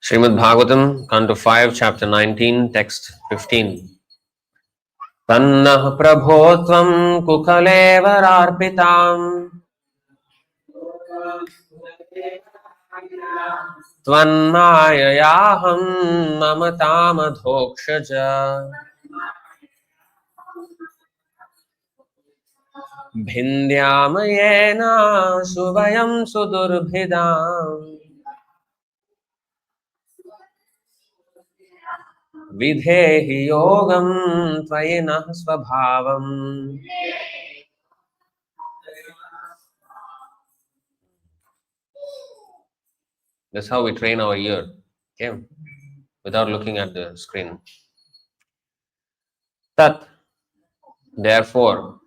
Srimad Bhagavatam, Canto 5, Chapter 19, Text 15. Tannah Prabho Tvam Kukalevaraarpitam Tvanmayayaham Mamatam Adhokshaja Bhindyamayena Suvayam Sudurbhidam Vidhehi Yogam Tvayinah Svabhavam. That's how we train our ear, okay? Without looking at the screen. Tat, therefore,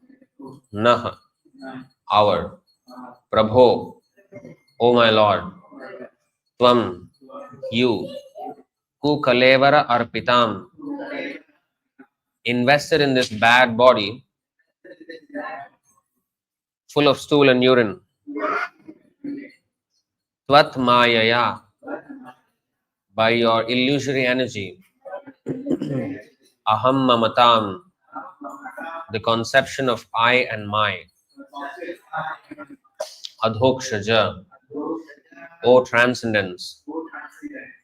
nah, our, Prabho, O my Lord, Tvam, you, Ku Kalevara Arpitam, invested in this bad body, full of stool and urine, Tvat Mayaya, by your illusory energy, Aham Mamatam, the conception of I and my, Adhokshaja, O transcendence,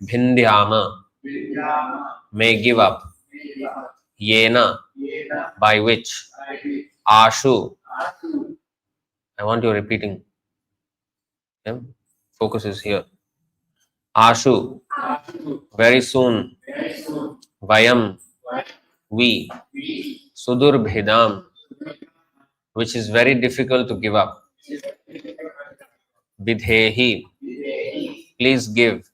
Bhindhyama, may give up, Yena, by which, Ashu, I want you repeating, okay? Focus is here. Ashu, very soon, Vayam, we, Sudurbhidam, which is very difficult to give up. Vidhehi, please give.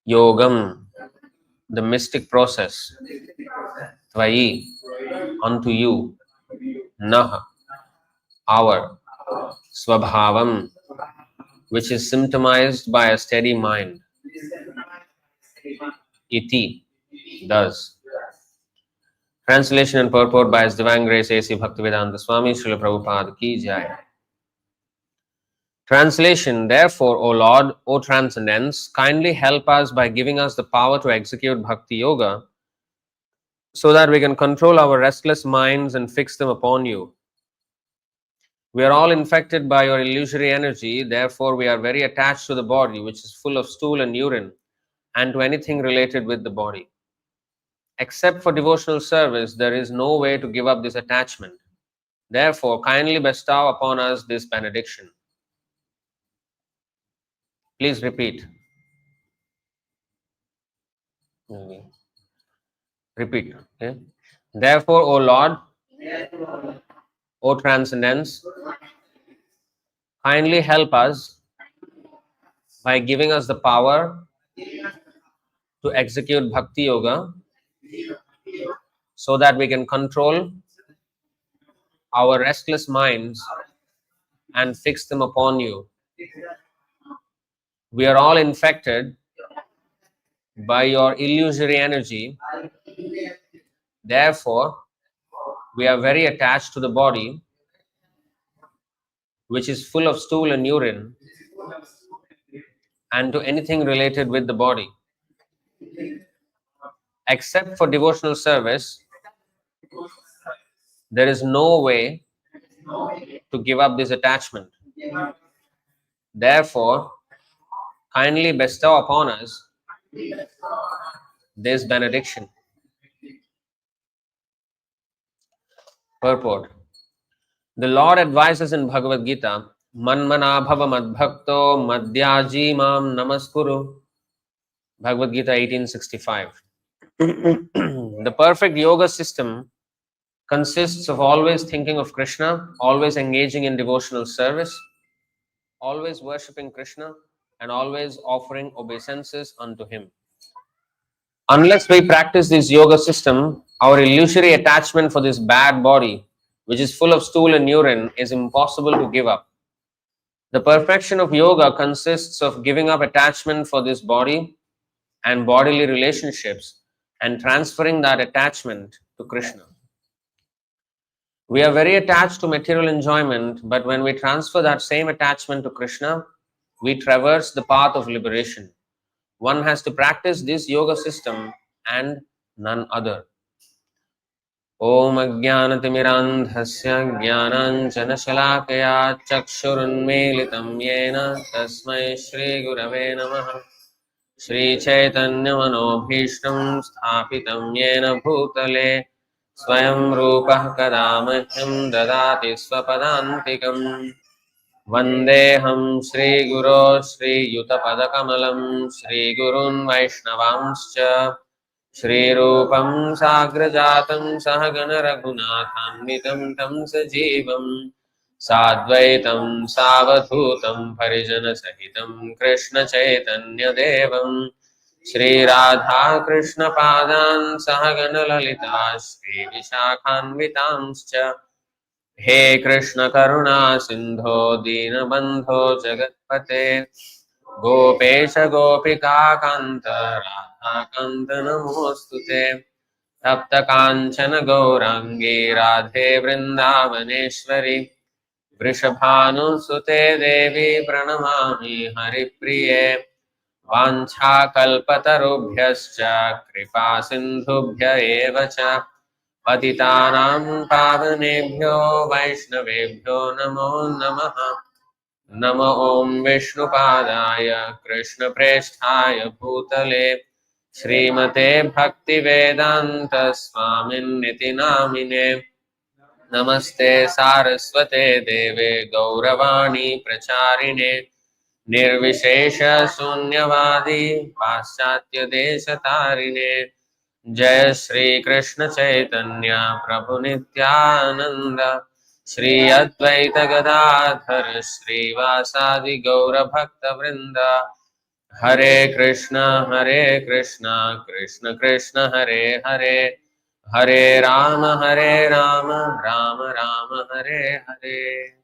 Yogam, the mystic process. Tvayi, unto you. Nah, our. Swabhavam, which is symptomized by a steady mind. Iti, thus. Translation and purport by His Divine Grace A.C. Bhaktivedanta Swami Srila Prabhupada Ki Jai. Translation, therefore, O Lord, O Transcendence, kindly help us by giving us the power to execute Bhakti Yoga so that we can control our restless minds and fix them upon you. We are all infected by your illusory energy, therefore we are very attached to the body, which is full of stool and urine, and to anything related with the body. Except for devotional service, there is no way to give up this attachment. Therefore, kindly bestow upon us this benediction. Please repeat. Repeat. Okay? Therefore, O Lord, O Transcendence, kindly help us by giving us the power to execute Bhakti Yoga so that we can control our restless minds and fix them upon you. We are all infected by your illusory energy. Therefore, we are very attached to the body, which is full of stool and urine, and to anything related with the body. Except for devotional service, there is no way to give up this attachment. Therefore, kindly bestow upon us this benediction. Purport. The Lord advises in Bhagavad Gita, Manmana bhava madbhakto madhyaji mam namaskuru. Bhagavad Gita 1865. The perfect yoga system consists of always thinking of Krishna, always engaging in devotional service, always worshipping Krishna, and always offering obeisances unto him. Unless we practice this yoga system, our illusory attachment for this bad body, which is full of stool and urine, is impossible to give up. The perfection of yoga consists of giving up attachment for this body and bodily relationships and transferring that attachment to Krishna. We are very attached to material enjoyment, but when we transfer that same attachment to Krishna, we traverse the path of liberation. One has to practice this yoga system and none other. Om Ajnanatimirandhasya Jnananjanashalakaya Chakshurunmilitam Yena Tasmai Shri Gurave Namaha. Shri Chaitanya Manobhishtam Sthapitam Yena Bhutale Swayam Rupah Kadamahyam Dadati Swapadantikam. Vandeham Shri Guru Shri Yutapadakamalam Shri Gurun Vaishnavanscha Shri Rupam Sagrajatam Sahagana Raghunathanvitam Tam Sajivam Sadvaitam Savadhutam Parijana Sahitam Krishna Chaitanya Devam Shri Radha Krishna Padan Sahagana Lalita Shri Vishakhanvitamscha He Krishna Karuna Sindho Dinabandho Jagatpate Gopesha Gopika Kanta Radha Kanta Namostute Tapta Kanchana Gaurangi Radhe Vrindavaneshwari Vrishabhanu Sute Devi Pranamami Haripriye Vancha Kalpatarubhyascha Kripa Sindhubhya Evacha Patitanam Pavanebhyo Vaishnavebhyo Namo Namaha Nama Om Vishnupadaya Krishna Presthaya Bhutale Srimate Bhakti Vedanta Swamin Niti Namine Namaste Saraswate Deve Gauravani Pracharine Nirvishesha Sunyavadi Paschatya Deshatarine Jai Shri Krishna Chaitanya Prabhu Nityananda Shri Advaita Gadadhar Shri Vasadi Gaura Bhakta Vrinda Hare Krishna Krishna Krishna Hare Hare Hare Rama Rama Rama Hare Hare.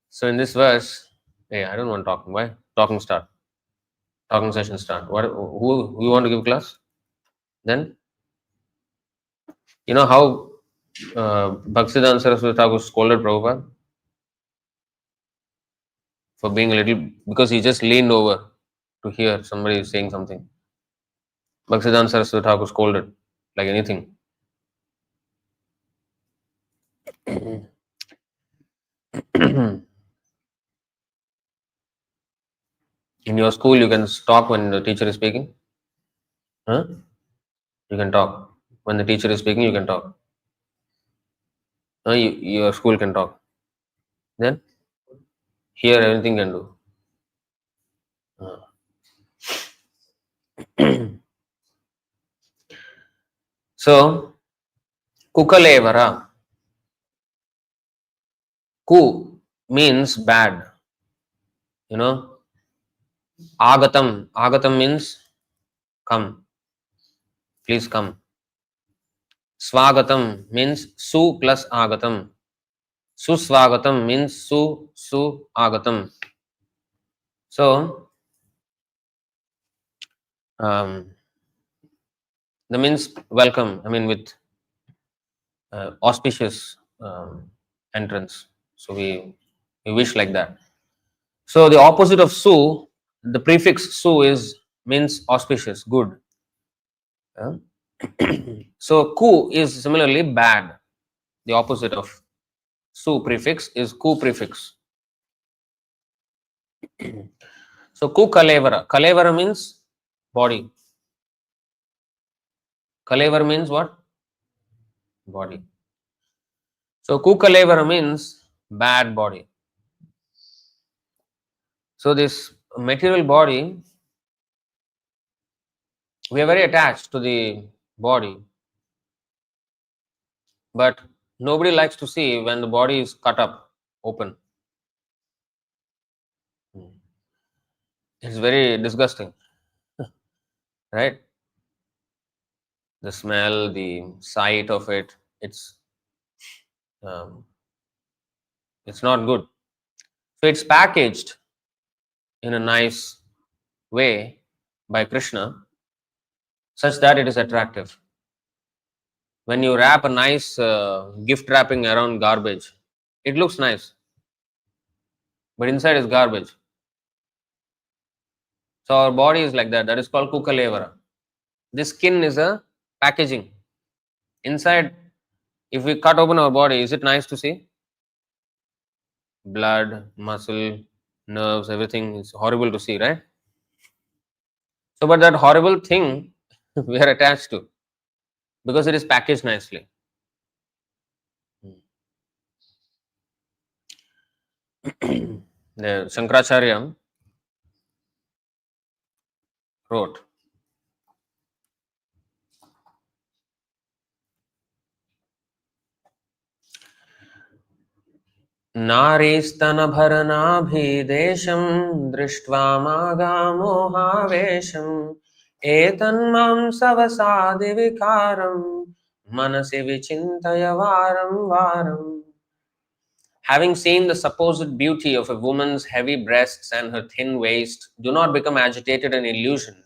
So in this verse, hey, I don't want talking. Why? Talking start. Talking session start. What? Who you want to give class? Then you know how Bhaktivedanta Saraswati Thakur scolded Prabhupada for being a little, because he just leaned over to hear somebody saying something. Bhaktivedanta Saraswati Thakur scolded like anything. In your school, you can talk when the teacher is speaking. Huh? You can talk. When the teacher is speaking, you can talk. Your school can talk. Then here, everything can do. So, Kukalevara. Ku means bad. You know, Agatam. Agatam means come. Please come. Swagatam means su plus agatam. Suswagatam means su agatam. So, that means welcome. I mean, with auspicious entrance. So we wish like that. So the opposite of su, the prefix su is means auspicious, good. So ku is similarly bad. The opposite of su prefix is ku prefix. So ku kalevara. Kalevara means body. Kalevara means what? Body. So ku kalevara means bad body. So this material body, we are very attached to the body, but nobody likes to see when the body is cut up, open. It's very disgusting, right? The smell, the sight of it, it's not good. So it's packaged in a nice way by Krishna such that it is attractive. When you wrap a nice gift wrapping around garbage, it looks nice, but inside is garbage. So our body is like that. That is called kukalevara. This skin is a packaging. Inside, if we cut open our body, is it nice to see? Blood, muscle, nerves, everything is horrible to see, right? So, but that horrible thing we are attached to because it is packaged nicely. The Shankaracharya wrote, नारीस्तनभरनाभिदेशं दृष्ट्वा मागामोहावेशम् एतन्मां सवसादिविकारं मनसि विचिन्तय वारं वारम्. Having seen the supposed beauty of a woman's heavy breasts and her thin waist, do not become agitated and illusioned,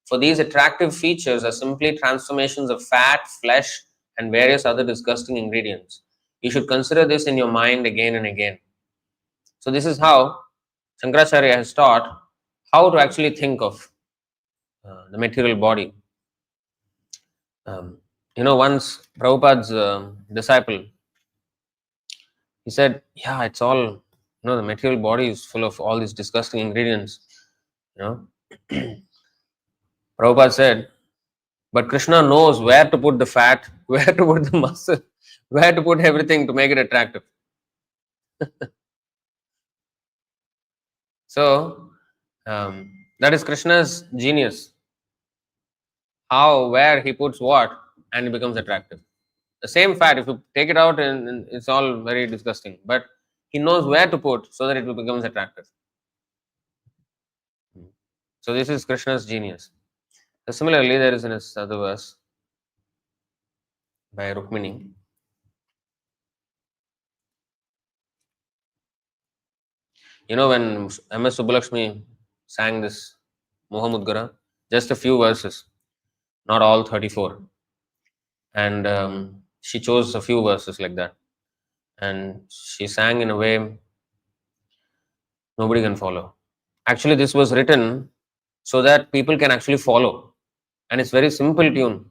for these attractive features are simply transformations of fat, flesh, and various other disgusting ingredients. You should consider this in your mind again and again. So, this is how Shankaracharya has taught how to actually think of the material body. Once Prabhupada's disciple, he said, yeah, it's all, the material body is full of all these disgusting ingredients. Prabhupada said, but Krishna knows where to put the fat, where to put the muscle, where to put everything to make it attractive. So, that is Krishna's genius. How, where he puts what, and it becomes attractive. The same fat, if you take it out, and it's all very disgusting. But he knows where to put so that it becomes attractive. So this is Krishna's genius. So similarly, there is another verse by Rukmini. When M.S. Subbulakshmi sang this Mohamudgara, just a few verses, not all 34. And she chose a few verses like that. And she sang in a way nobody can follow. Actually, this was written so that people can actually follow. And it's very simple tune.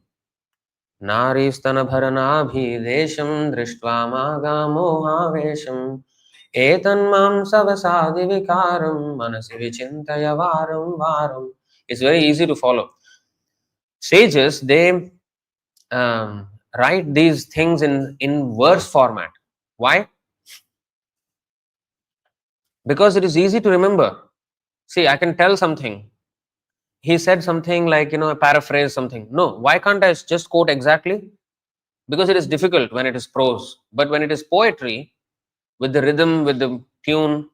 नारीस्तनभरनाभिदेशं दृष्ट्वा मागामोहावेशम् एतन्मां सवसादिविकारं मनसि विचिन्तय वारं वारम्. It's very easy to follow. Sages, they write these things in verse format. Why? Because it is easy to remember. See, I can tell something. He said something like, paraphrase something. No, why can't I just quote exactly? Because it is difficult when it is prose. But when it is poetry, with the rhythm, with the tune,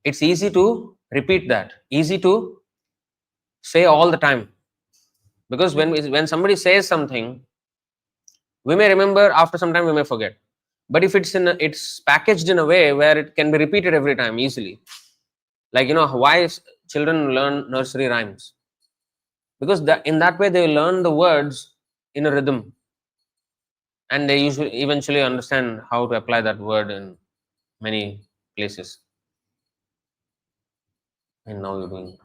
it's easy to repeat that. Easy to say all the time. Because when somebody says something, we may remember, after some time we may forget. But if it's packaged in a way where it can be repeated every time easily. Like, why children learn nursery rhymes? Because in that way they learn the words in a rhythm. And they eventually understand how to apply that word in many places. And now you're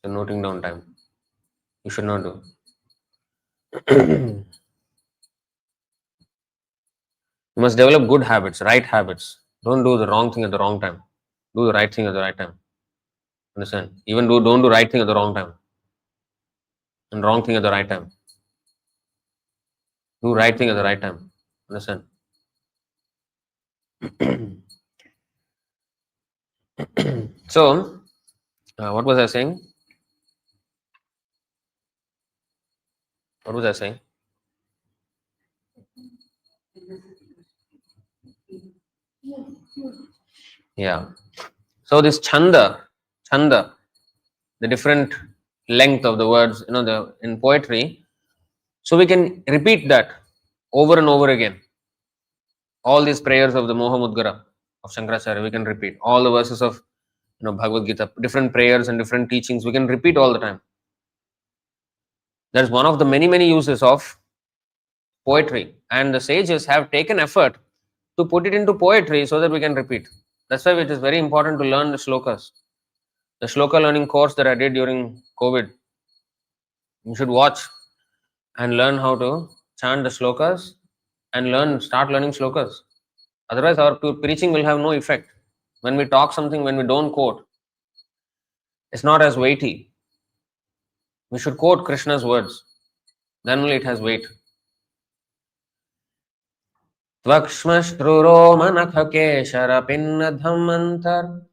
noting down time. You should not do. You must develop good habits, right habits. Don't do the wrong thing at the wrong time. Do the right thing at the right time. Understand? Even don't do right thing at the wrong time. And wrong thing at the right time. Do right thing at the right time. Understand? So, what was I saying? What was I saying? Yeah. So this chanda, the different length of the words, in poetry. So we can repeat that over and over again. All these prayers of the Mohamudgara of Shankaracharya, we can repeat. All the verses of Bhagavad Gita, different prayers and different teachings, we can repeat all the time. That is one of the many, many uses of poetry. And the sages have taken effort to put it into poetry so that we can repeat. That's why it is very important to learn the shlokas. The shloka learning course that I did during COVID, you should watch and learn how to chant the shlokas and start learning shlokas. Otherwise, our preaching will have no effect. When we talk something, when we don't quote, it's not as weighty. We should quote Krishna's words. Then only it has weight. Tvakshmashruro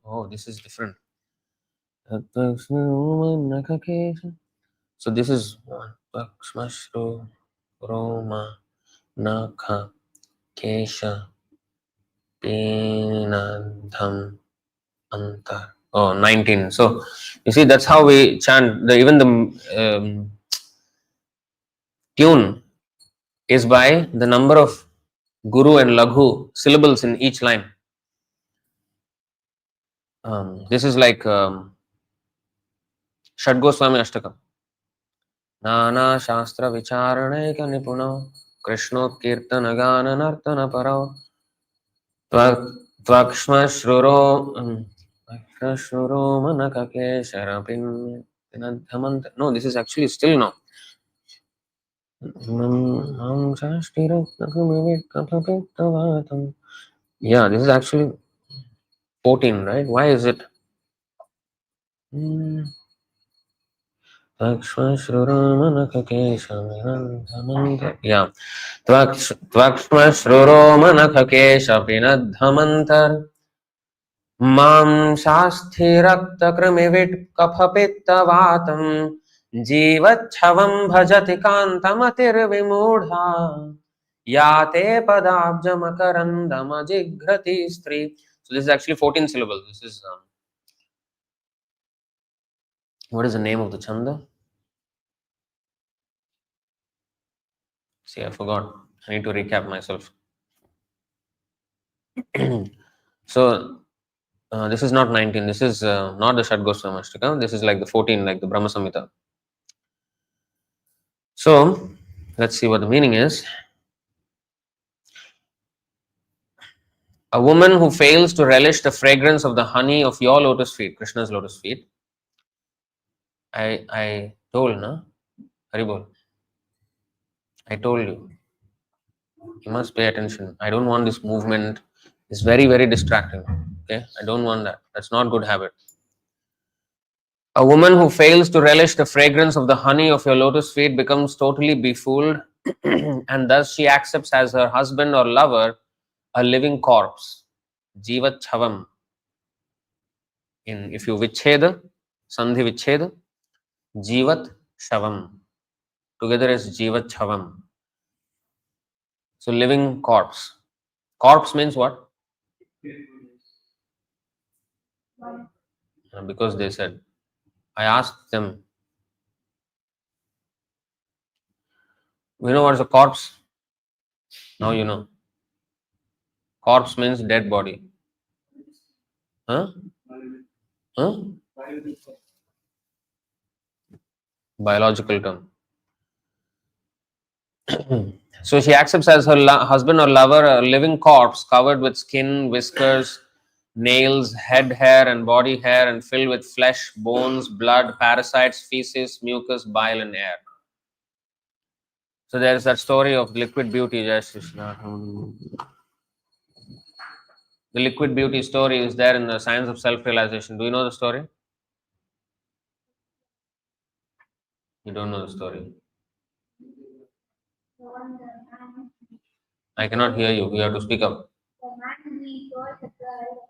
Oh, this is different. So this is Tvakshmashruro Nakha Kesha Pinadham Antar. Oh, 19. So you see, that's how we chant. Even the tune is by the number of Guru and Laghu syllables in each line. This is like Shad Goswami Ashtakam. Nana Shastra Vicharanaika Nipuno Krishno Kirtana Gana Nartana Parao Tvakshma Shruro Manakake Sharapin. No, this is actually still no. Yeah, this is actually 14, right? Why is it? Yeah. Tvakshmashruro Mam Shasthirakthakrimivid Kaphapittavatam Jivachavam Bhajati Kantamatir Vimudha Yate Padabjamakarandamajigrati Stri. So this is actually 14 syllables. This is what is the name of the chanda? See, I forgot. I need to recap myself. So this is not 19. This is not the Shadgoswami Ashtakam. This is like the 14, like the Brahma Samhita. So let's see what the meaning is. A woman who fails to relish the fragrance of the honey of your lotus feet, Krishna's lotus feet. I told, na? Haribol. I told you. You must pay attention. I don't want this movement. It's very, very distracting. Okay? I don't want that. That's not good habit. A woman who fails to relish the fragrance of the honey of your lotus feet becomes totally befooled and thus she accepts as her husband or lover a living corpse. Jivat Chavam. If you vicheda, Sandhi vicheda, Jivat Shavam. Together is Jivat Chavam. So living corpse. Corpse means what? Because they said, I asked them, you know what is a corpse? Now you know. Corpse means dead body. Huh? Huh? Biological term. So she accepts as her husband or lover a living corpse covered with skin, whiskers, nails, head hair, and body hair, and filled with flesh, bones, blood, parasites, feces, mucus, bile, and air. So there is that story of liquid beauty. The liquid beauty story is there in the Science of Self-Realization. Do you know the story? You don't know the story. I cannot hear you. You have to speak up. The man we told the girl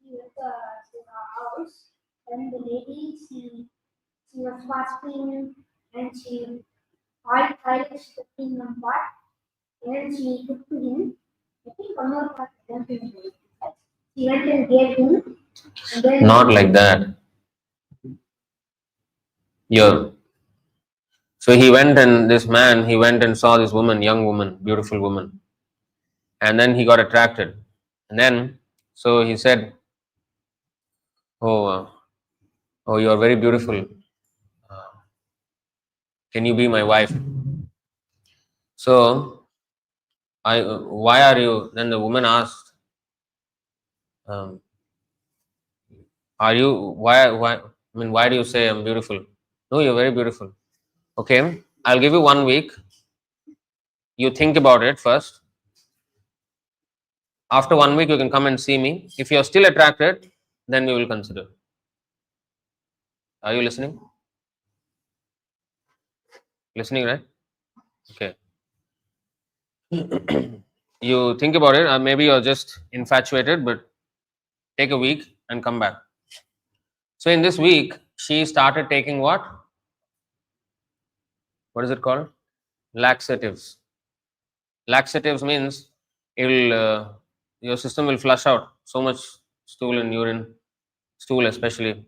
he went to our house, and the lady she was fasting and she all pilots the thing on part and she took to him. I think one more part she went and gave him and then not like that. Yeah. So he went and this man, he went and saw this woman, young woman, beautiful woman. And then he got attracted. And then, so he said, oh, you are very beautiful. Can you be my wife? So, why are you? Then the woman asked, Are you, why, I mean, why do you say I'm beautiful? No, you're very beautiful. Okay, I'll give you 1 week. You think about it first. After 1 week, you can come and see me. If you're still attracted, then we will consider. Are you listening? Listening, right? Okay. You think about it, maybe you're just infatuated, but take a week and come back. So in this week, she started taking what? What is it called? Laxatives. Laxatives means it'll your system will flush out so much stool and urine, stool especially.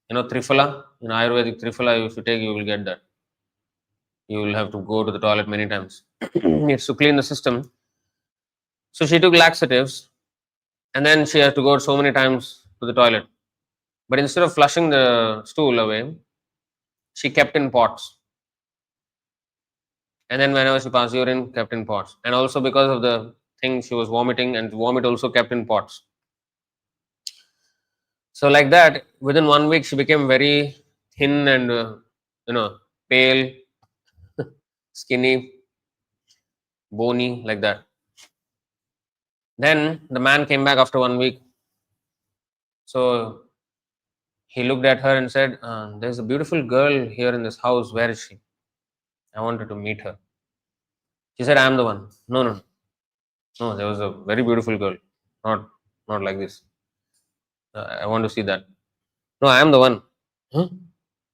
You know, Triphala, in Ayurvedic Triphala, if you take, you will get that. You will have to go to the toilet many times. It's to clean the system. So she took laxatives and then she had to go so many times to the toilet. But instead of flushing the stool away, she kept in pots. And then whenever she passed urine, kept in pots. And also because of the thing she was vomiting, and vomit also kept in pots. So like that, within 1 week, she became very thin and pale, skinny, bony, like that. Then the man came back after 1 week. So he looked at her and said, "There's a beautiful girl here in this house. Where is she? I wanted to meet her." She said, "I am the one." No, no, no. There was a very beautiful girl, not not like this. I want to see that. No, I am the one. Huh?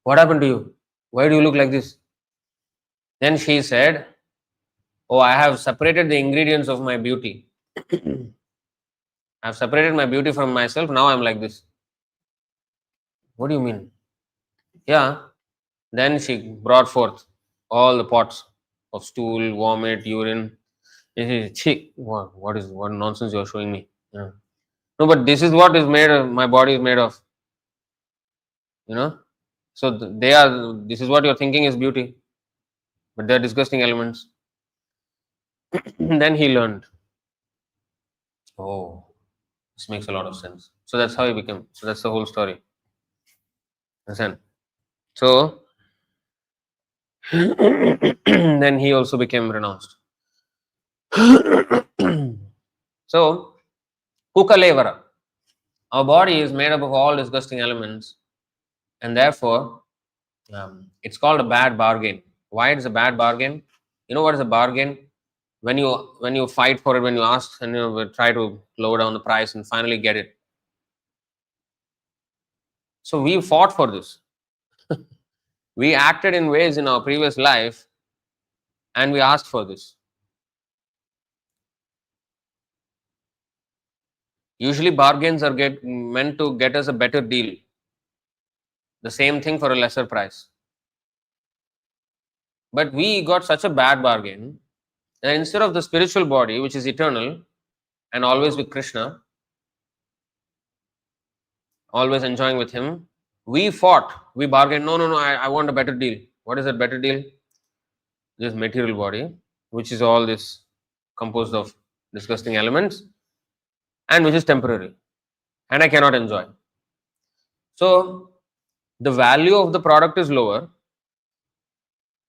What happened to you? Why do you look like this? Then she said, "Oh, I have separated the ingredients of my beauty. I've separated my beauty from myself. Now I'm like this." What do you mean? Yeah. Then she brought forth all the pots of stool, vomit, urine. Chi, what nonsense you're showing me? Yeah. No, but this is what is made of, my body is made of. You know. So they are. This is what you're thinking is beauty, but they're disgusting elements. Then he learned. Oh, this makes a lot of sense. So that's how he became. So that's the whole story. Understand? So then he also became renounced. So Kukalevara. Our body is made up of all disgusting elements, and therefore it's called a bad bargain. Why it's a bad bargain? You know what is a bargain? When you fight for it, when you ask and try to lower down the price and finally get it. So we fought for this. We acted in ways in our previous life, and we asked for this. Usually, bargains are meant to get us a better deal. The same thing for a lesser price. But we got such a bad bargain that instead of the spiritual body, which is eternal and always with Krishna, always enjoying with him, we fought, we bargained. No, no, no, I want a better deal. What is that better deal? This material body, which is all this composed of disgusting elements, and which is temporary, and I cannot enjoy. So the value of the product is lower,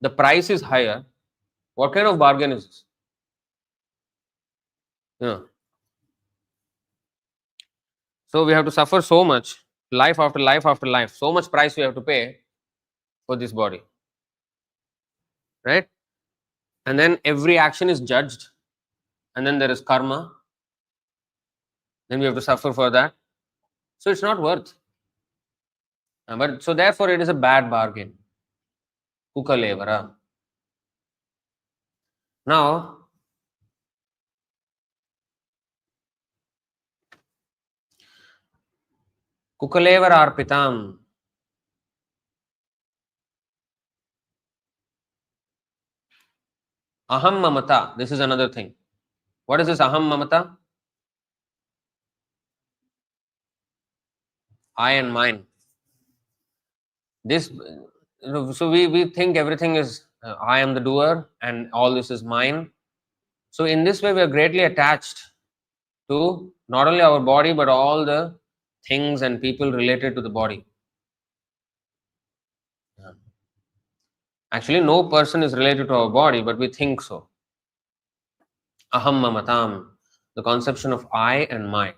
the price is higher. What kind of bargain is this? Yeah. So we have to suffer so much, life after life after life, so much price we have to pay for this body, right? And then every action is judged, and then there is karma, then we have to suffer for that. So it's not worth. But so therefore it is a bad bargain. Kukalevara. Now, Kukalevara arpitam. Aham mamata. This is another thing. What is this aham mamata? I and mine. This, so we think everything is I am the doer and all this is mine. So in this way, we are greatly attached to not only our body but all the things and people related to the body. Actually, no person is related to our body, but we think so. Aham mamatam, the conception of I and my.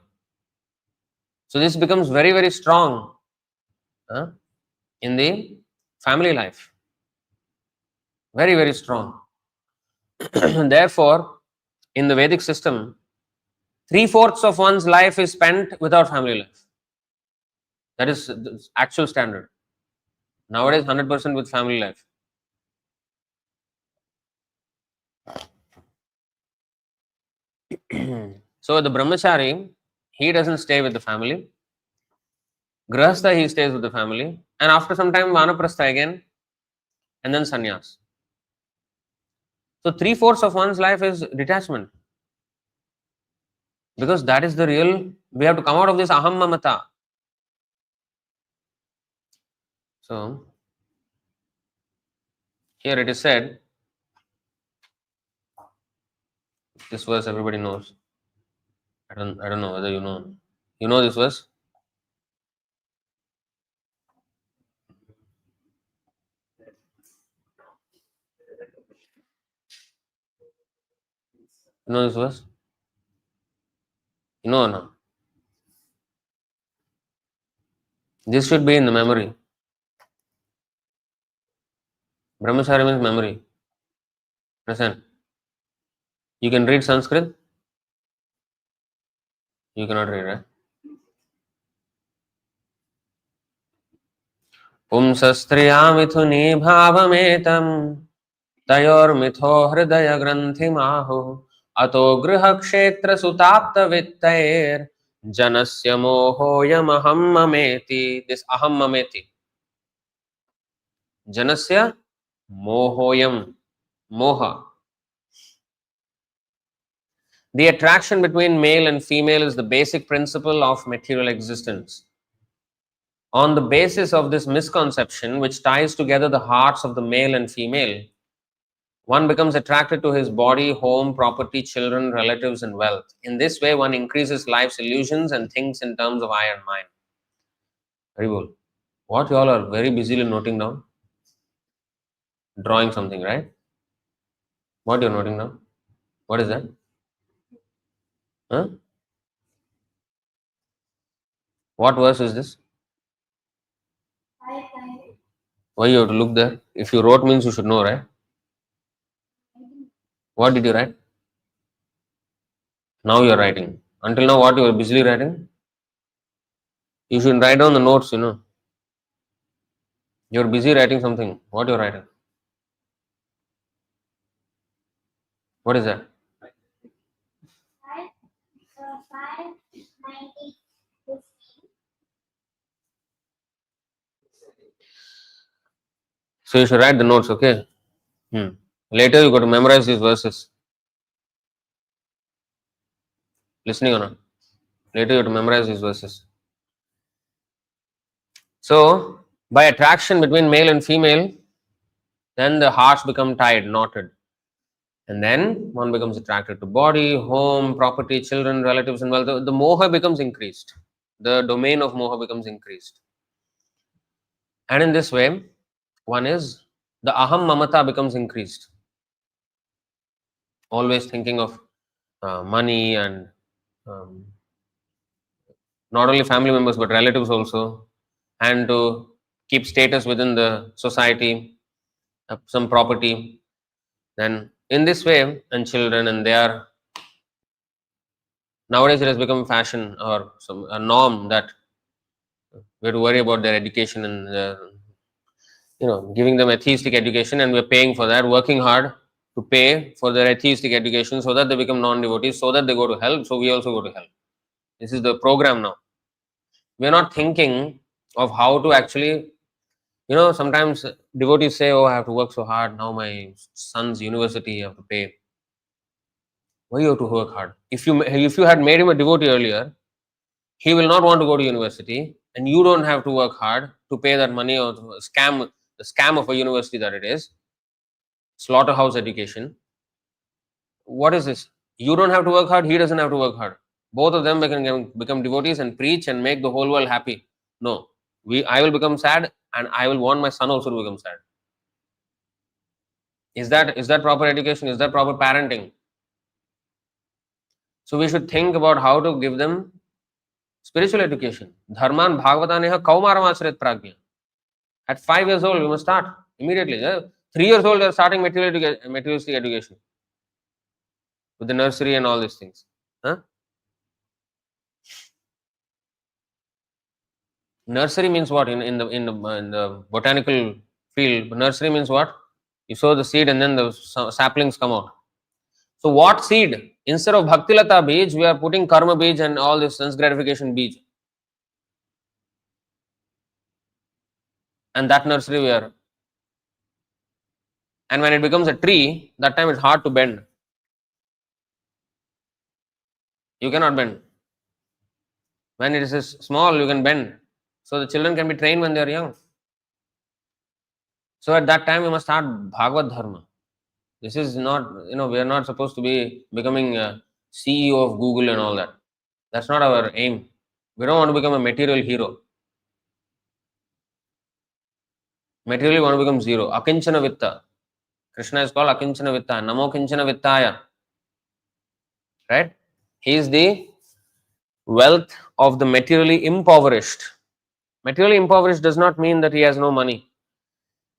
So this becomes very, very strong in the family life. Very, very strong. Therefore, in the Vedic system, 3/4 of one's life is spent without family life. That is the actual standard. Nowadays, 100% with family life. So the brahmachari, he doesn't stay with the family. Grahastha, he stays with the family. And after some time, vanaprastha again. And then sannyas. So 3/4 of one's life is detachment. Because that is the real, we have to come out of this aham mamata. So here it is said, this verse everybody knows. I don't know whether you know. You know this verse? You know this verse? You know or not? This should be in the memory. Brahmachari means memory. Understand? You can read Sanskrit? You cannot read, right? पुंसस्त्रिया मिथुनी भावमेतं तयोर्मिथो हृदय ग्रन्थिमाहुः अतो गृहक्षेत्र सुताप्तवित्तैर् जनस्य मोहोऽयमहं ममेति. This aham mameti. Janasya mohoyam. Moha. The attraction between male and female is the basic principle of material existence. On the basis of this misconception, which ties together the hearts of the male and female, one becomes attracted to his body, home, property, children, relatives, and wealth. In this way, one increases life's illusions and thinks in terms of I and mine. Very well. What you all are very busily noting down? Drawing something, right? What you're noting down? What is that? Huh? What verse is this? Why you have to look there? If you wrote means you should know, right? What did you write? Now you are writing. Until now, what you were busily writing? You should write down the notes, you know. You are busy writing something. What you are writing? What is that? So you should write the notes, okay? Later you got to memorize these verses. Listening or not? Later you have to memorize these verses. So, by attraction between male and female, then the hearts become tied, knotted. And then one becomes attracted to body, home, property, children, relatives, and wealth. The moha becomes increased. The domain of moha becomes increased. And in this way, one is the aham mamata becomes increased. Always thinking of money and not only family members but relatives also, and to keep status within the society, some property. Then in this way, and children, and they are nowadays it has become fashion or a norm that we have to worry about their education and giving them atheistic education, and we're paying for that, working hard to pay for their atheistic education so that they become non-devotees, so that they go to hell, so we also go to hell. This is the program now. We're not thinking of how to actually, sometimes devotees say, oh, I have to work so hard, now my son's university I have to pay. Why you have to work hard? If you had made him a devotee earlier, he will not want to go to university, and you don't have to work hard to pay that money or the scam of a university that it is. Slaughterhouse education. What is this? You don't have to work hard, he doesn't have to work hard. Both of them can become devotees and preach and make the whole world happy. No, I will become sad, and I will want my son also to become sad. Is that proper education? Is that proper parenting? So we should think about how to give them spiritual education. Dharman Bhagavataneh Kaumaram Achrit Pragya. At 5 years old, we must start immediately. 3 years old, they are starting materialistic education with the nursery and all these things. Huh? Nursery means what in the botanical field? Nursery means what? You sow the seed and then the saplings come out. So what seed? Instead of Bhaktilata beej, we are putting karma beej and all this sense gratification beej. And that nursery we are. And when it becomes a tree, that time it's hard to bend. You cannot bend. When it is small, you can bend. So the children can be trained when they are young. So at that time, we must start Bhagavad Dharma. This is not, we are not supposed to be becoming a CEO of Google and all that. That's not our aim. We don't want to become a material hero. Materially, we want to become zero. Akinchana Vitta. Krishna is called Akinchana Vitta. Namo Kinchana Vittaya. Right? He is the wealth of the materially impoverished. Materially impoverished does not mean that he has no money.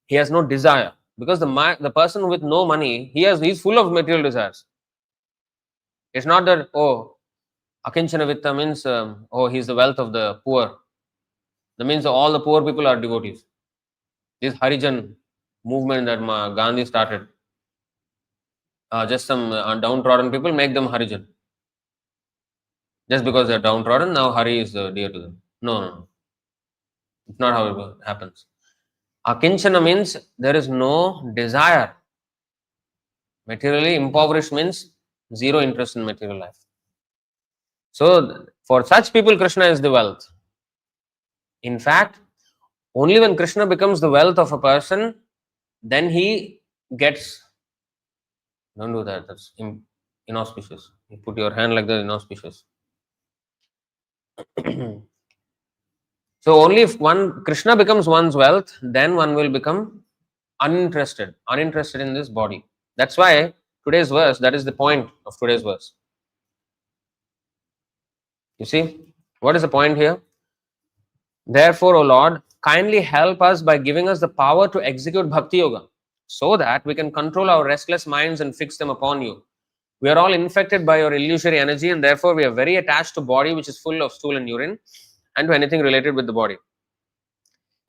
He has no desire. Because the person with no money, he's full of material desires. It's not that, Akinchana Vitta means, he's the wealth of the poor. That means all the poor people are devotees. This Harijan movement that Gandhi started, just some downtrodden people, make them Harijan. Just because they're downtrodden, now Hari is dear to them. No. It's not how it happens. Akinchana means there is no desire. Materially impoverished means zero interest in material life. So for such people, Krishna is the wealth. In fact, only when Krishna becomes the wealth of a person, then he gets. Don't do that. That's inauspicious. You put your hand like that, inauspicious. So only if Krishna becomes one's wealth, then one will become uninterested in this body. That's why today's verse, that is the point of today's verse. You see, what is the point here? Therefore, O Lord, kindly help us by giving us the power to execute Bhakti Yoga, so that we can control our restless minds and fix them upon you. We are all infected by your illusory energy, and therefore we are very attached to body which is full of stool and urine, and to anything related with the body.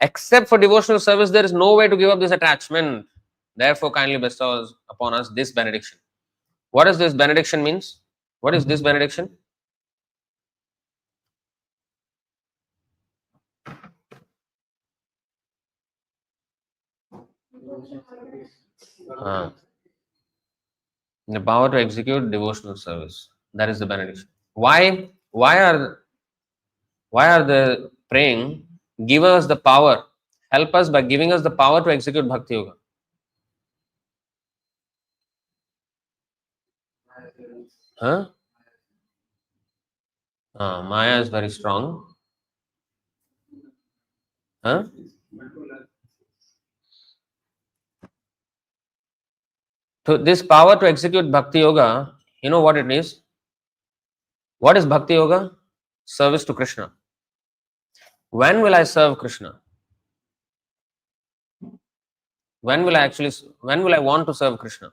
Except for devotional service, there is no way to give up this attachment. Therefore, kindly bestow upon us this benediction. What does this benediction means? What is this benediction? The power to execute devotional service. That is the benediction. Why are they praying? Give us the power. Help us by giving us the power to execute Bhakti Yoga. Huh? Maya is very strong. Huh? So this power to execute Bhakti Yoga, you know what it is? What is Bhakti Yoga? Service to Krishna. When will I serve Krishna? When will I want to serve Krishna?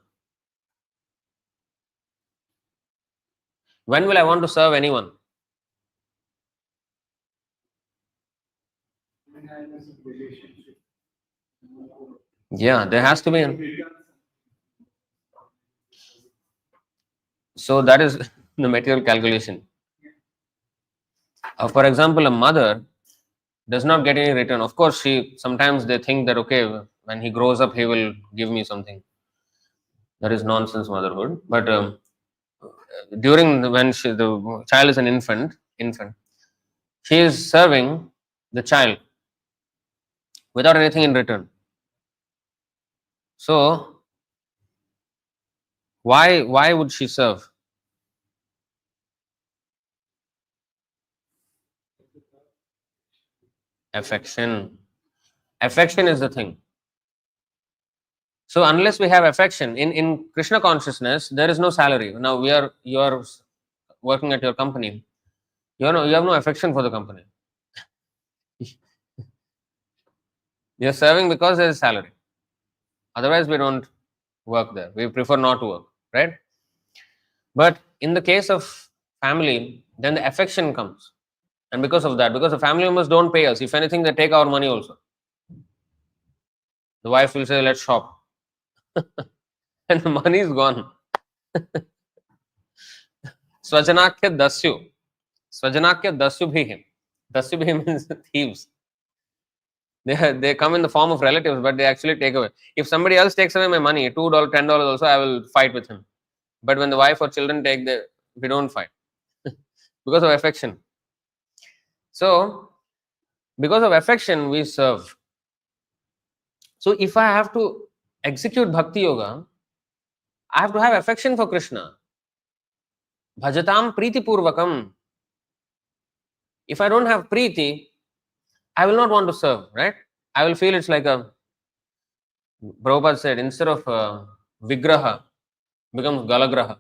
When will I want to serve anyone? Yeah, there has to be. So that is the material calculation. For example, a mother does not get any return. Of course, sometimes they think that okay, when he grows up, he will give me something. That is nonsense motherhood. But when the child is an infant, she is serving the child without anything in return. So why would she serve? Affection. Affection is the thing. So unless we have affection in Krishna consciousness, there is no salary. Now you are working at your company. You have no affection for the company. You're serving because there is salary. Otherwise, we don't work there. We prefer not to work, right? But in the case of family, then the affection comes. And because of that, because the family members don't pay us, if anything, they take our money also. The wife will say, let's shop. And the money is gone. Swajanakya dasyu. Swajanakya dasyu bhihim. Dasyu bhihim means thieves. They come in the form of relatives, but they actually take away. If somebody else takes away my money, $2, $10 also, I will fight with him. But when the wife or children take, we don't fight. Because of affection. So, because of affection, we serve. So, if I have to execute bhakti yoga, I have to have affection for Krishna. Bhajatam priti purvakam. If I don't have priti, I will not want to serve, right? I will feel it's like Prabhupada said, instead of vigraha, becomes galagraha.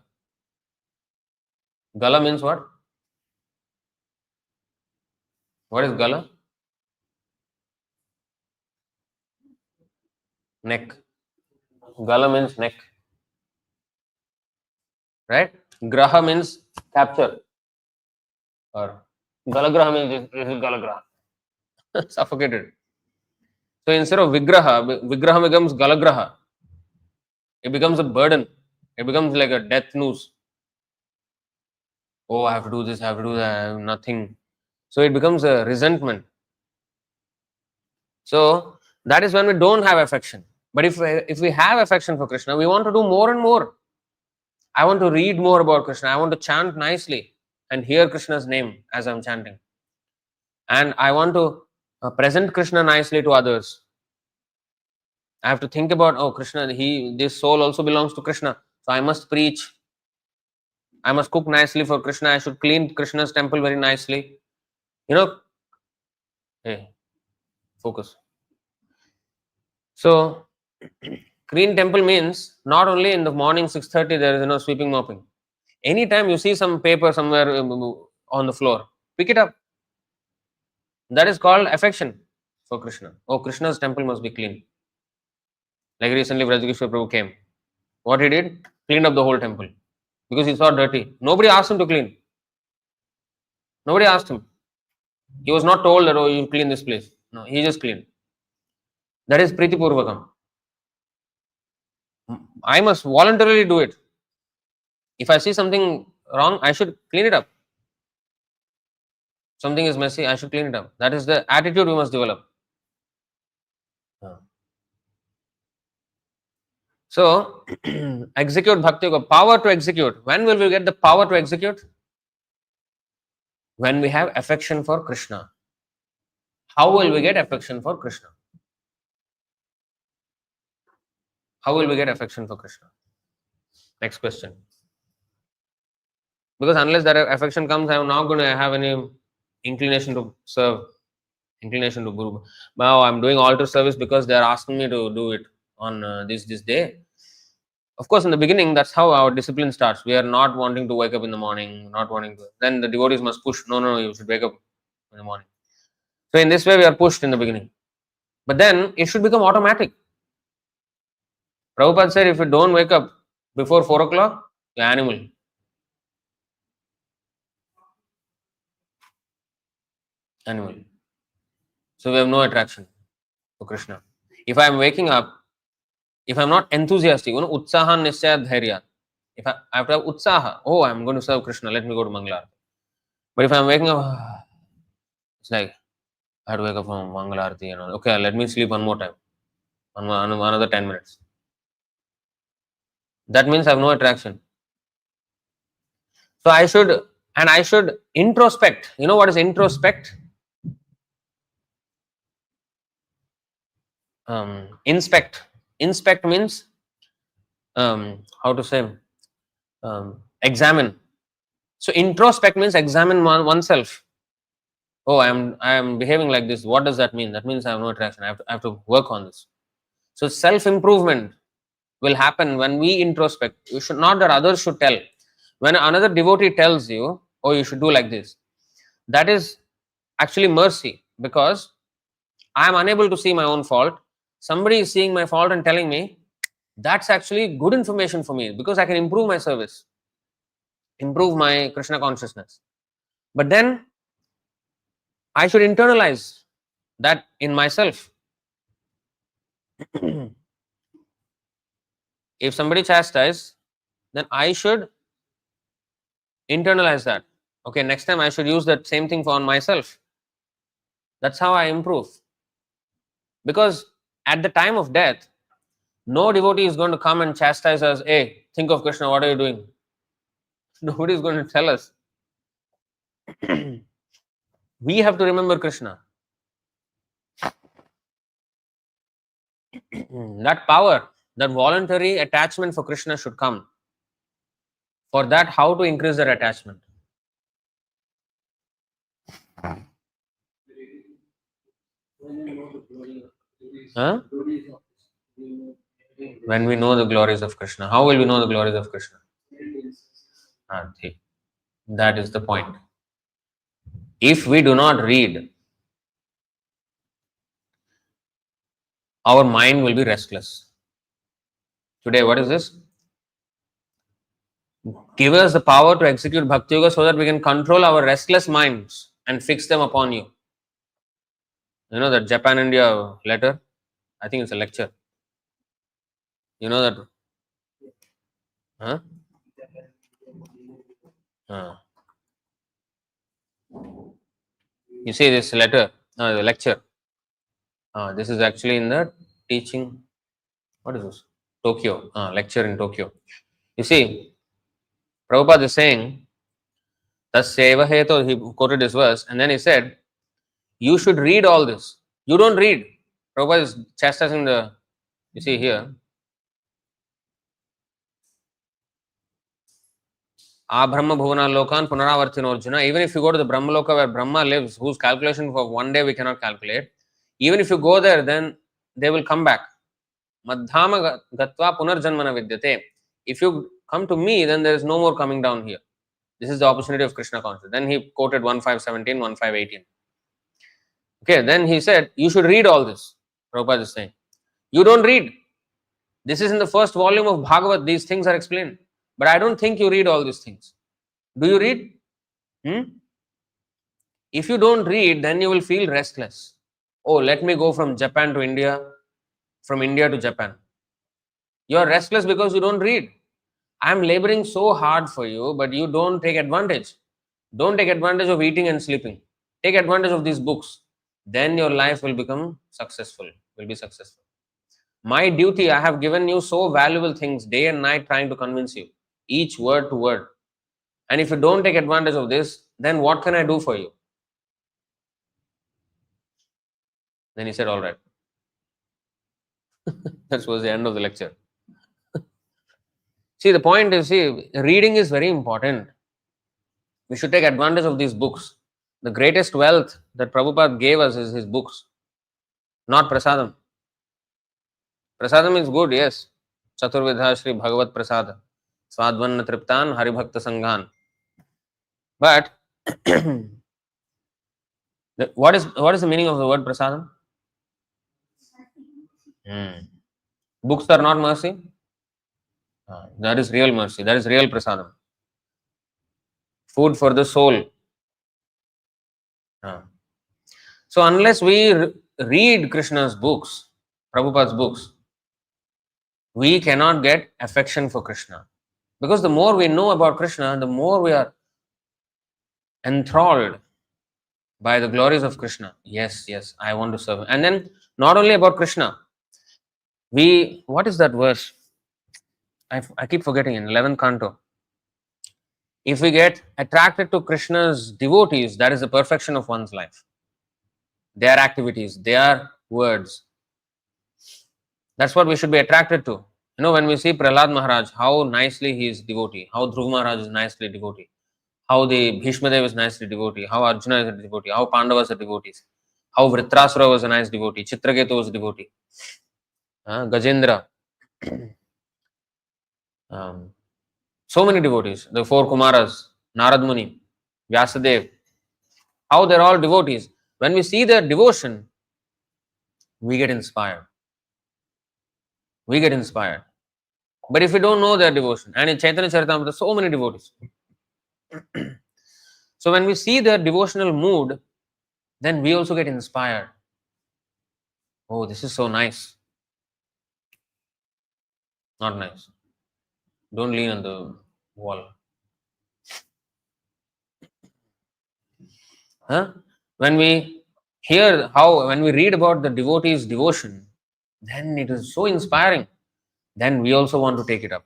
Gala means what? What is gala? Neck. Gala means neck. Right? Graha means capture. Or galagraha means this is galagraha. Suffocated. So instead of vigraha becomes galagraha. It becomes a burden. It becomes like a death noose. Oh, I have to do this, I have to do that, I have nothing. So it becomes a resentment. So that is when we don't have affection. But if we have affection for Krishna, we want to do more and more. I want to read more about Krishna. I want to chant nicely and hear Krishna's name as I'm chanting. And I want to present Krishna nicely to others. I have to think about, oh, Krishna, this soul also belongs to Krishna. So I must preach. I must cook nicely for Krishna. I should clean Krishna's temple very nicely. Hey, focus. So, clean temple means not only in the morning 6:30 there is sweeping mopping. Anytime you see some paper somewhere on the floor, pick it up. That is called affection for Krishna. Oh, Krishna's temple must be clean. Like recently Vrajageshwar Prabhu came. What he did? Cleaned up the whole temple. Because he saw dirty. Nobody asked him to clean. Nobody asked him. He was not told that, oh, you clean this place. No, he just cleaned. That is Priti Purvakam. I must voluntarily do it. If I see something wrong, I should clean it up. Something is messy, I should clean it up. That is the attitude we must develop. So, execute bhakti yoga, power to execute. When will we get the power to execute? When we have affection for Krishna. How will we get affection for Krishna? How will we get affection for Krishna? Next question. Because unless that affection comes, I am not going to have any inclination to serve, inclination to guru. Now I am doing altar service because they are asking me to do it on this day. Of course, in the beginning, that's how our discipline starts. We are not wanting to wake up in the morning, not wanting to. Then the devotees must push. No, you should wake up in the morning. So in this way, we are pushed in the beginning. But then it should become automatic. Prabhupada said, if you don't wake up before 4 o'clock, you're animal. Animal. So we have no attraction to Krishna. If I am waking up, if I am not enthusiastic, utsaha nisyaya dhairya. If I have to have utsaha, oh, I am going to serve Krishna, let me go to Mangala. But if I am waking up, it's like, I had to wake up from Mangala Arati and all. Okay, let me sleep one more time, another 10 minutes. That means I have no attraction. So I should introspect. You know what is introspect? Inspect. Inspect means, how to say, examine. So introspect means examine oneself. oh, I am behaving like this. What does that mean? That means I have no attraction. I have to work on this. So self improvement will happen when we introspect. You should not that others should tell. When another devotee tells you, oh, you should do like this, that is actually mercy, because I am unable to see my own fault. Somebody is seeing my fault and telling me, that's actually good information for me, because I can improve my service, improve my Krishna consciousness. But then I should internalize that in myself. If somebody chastises, then I should internalize that. Okay, next time I should use that same thing for on myself. That's how I improve. Because at the time of death, no devotee is going to come and chastise us, hey, think of Krishna, what are you doing? Nobody is going to tell us. We have to remember Krishna. That power, that voluntary attachment for Krishna should come. For that, how to increase that attachment? Huh? When we know the glories of Krishna. How will we know the glories of Krishna? That is the point. If we do not read, our mind will be restless. Today, what is this? Give us the power to execute Bhakti Yoga so that we can control our restless minds and fix them upon you. You know that Japan-India letter? I think it's a lecture. You know that? Huh? You see this letter, the lecture. This is actually in the teaching. What is this? Tokyo. Lecture in Tokyo. You see, Prabhupada is saying, Tasyeva heto, he quoted this verse, and then he said, you should read all this. You don't read. Prabhupada is chastising the, you see here, Brahma Bhuvana Lokan Punaravartino Arjuna. Even if you go to the Brahma Loka where Brahma lives, whose calculation for one day we cannot calculate, even if you go there, then they will come back. Madhyama Gatva Punarjanmana Vidyate. If you come to me, then there is no more coming down here. This is the opportunity of Krishna consciousness. Then he quoted 1517, 1518. Okay, then he said, you should read all this. Prabhupada is saying. You don't read. This is in the first volume of Bhagavad. These things are explained. But I don't think you read all these things. Do you read? If you don't read, then you will feel restless. Oh, let me go from Japan to India, from India to Japan. You are restless because you don't read. I am laboring so hard for you, but you don't take advantage. Don't take advantage of eating and sleeping. Take advantage of these books. Then your life will become successful, will be successful. My duty, I have given you so valuable things day and night trying to convince you, each word to word. And if you don't take advantage of this, then what can I do for you? Then he said, all right. That was the end of the lecture. See, the point is, reading is very important. We should take advantage of these books. The greatest wealth that Prabhupada gave us is his books, not prasadam. Prasadam is good, yes. Chaturvidha Shri Bhagavat Prasada. Swadvanna Triptan Haribhakta Sanghan. But what is the meaning of the word prasadam? Books are not mercy. That is real mercy. That is real prasadam. Food for the soul. So unless we read Krishna's books, Prabhupada's books, we cannot get affection for Krishna. Because the more we know about Krishna, the more we are enthralled by the glories of Krishna. Yes, I want to serve him. And then not only about Krishna, what is that verse? I keep forgetting, in 11th canto. If we get attracted to Krishna's devotees, that is the perfection of one's life. Their activities, their words. That's what we should be attracted to. You know, when we see Prahlad Maharaj, how nicely he is devotee, how Dhruv Maharaj is nicely devotee, how the Bhishma Dev is nicely devotee, how Arjuna is a devotee, how Pandavas are devotees, how Vritrasura was a nice devotee, Chitraketu was a devotee, Gajendra, um, so many devotees, the four Kumaras, Narad Muni, Vyasadev, how they're all devotees. When we see their devotion, we get inspired. We get inspired. But if we don't know their devotion, and in Chaitanya Charitamrita, so many devotees. So when we see their devotional mood, then we also get inspired. Oh, this is so nice. Not nice. Don't lean on the wall. When we hear when we read about the devotee's devotion, then it is so inspiring. Then we also want to take it up.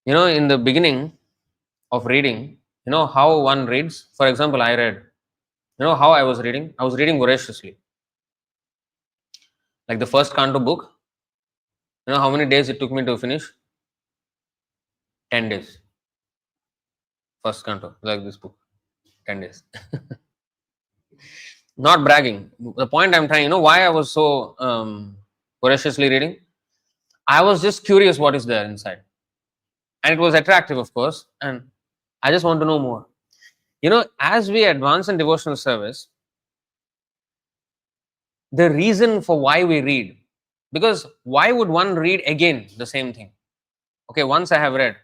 In the beginning of reading, how one reads. For example, I read. How I was reading? I was reading voraciously. Like the first canto book. How many days it took me to finish? 10 days. First canto, like this book. 10 days. Not bragging. The point I'm trying, why I was so voraciously reading? I was just curious what is there inside. And it was attractive, of course. And I just want to know more. As we advance in devotional service, the reason for why we read, because why would one read again the same thing? Okay, once I have read.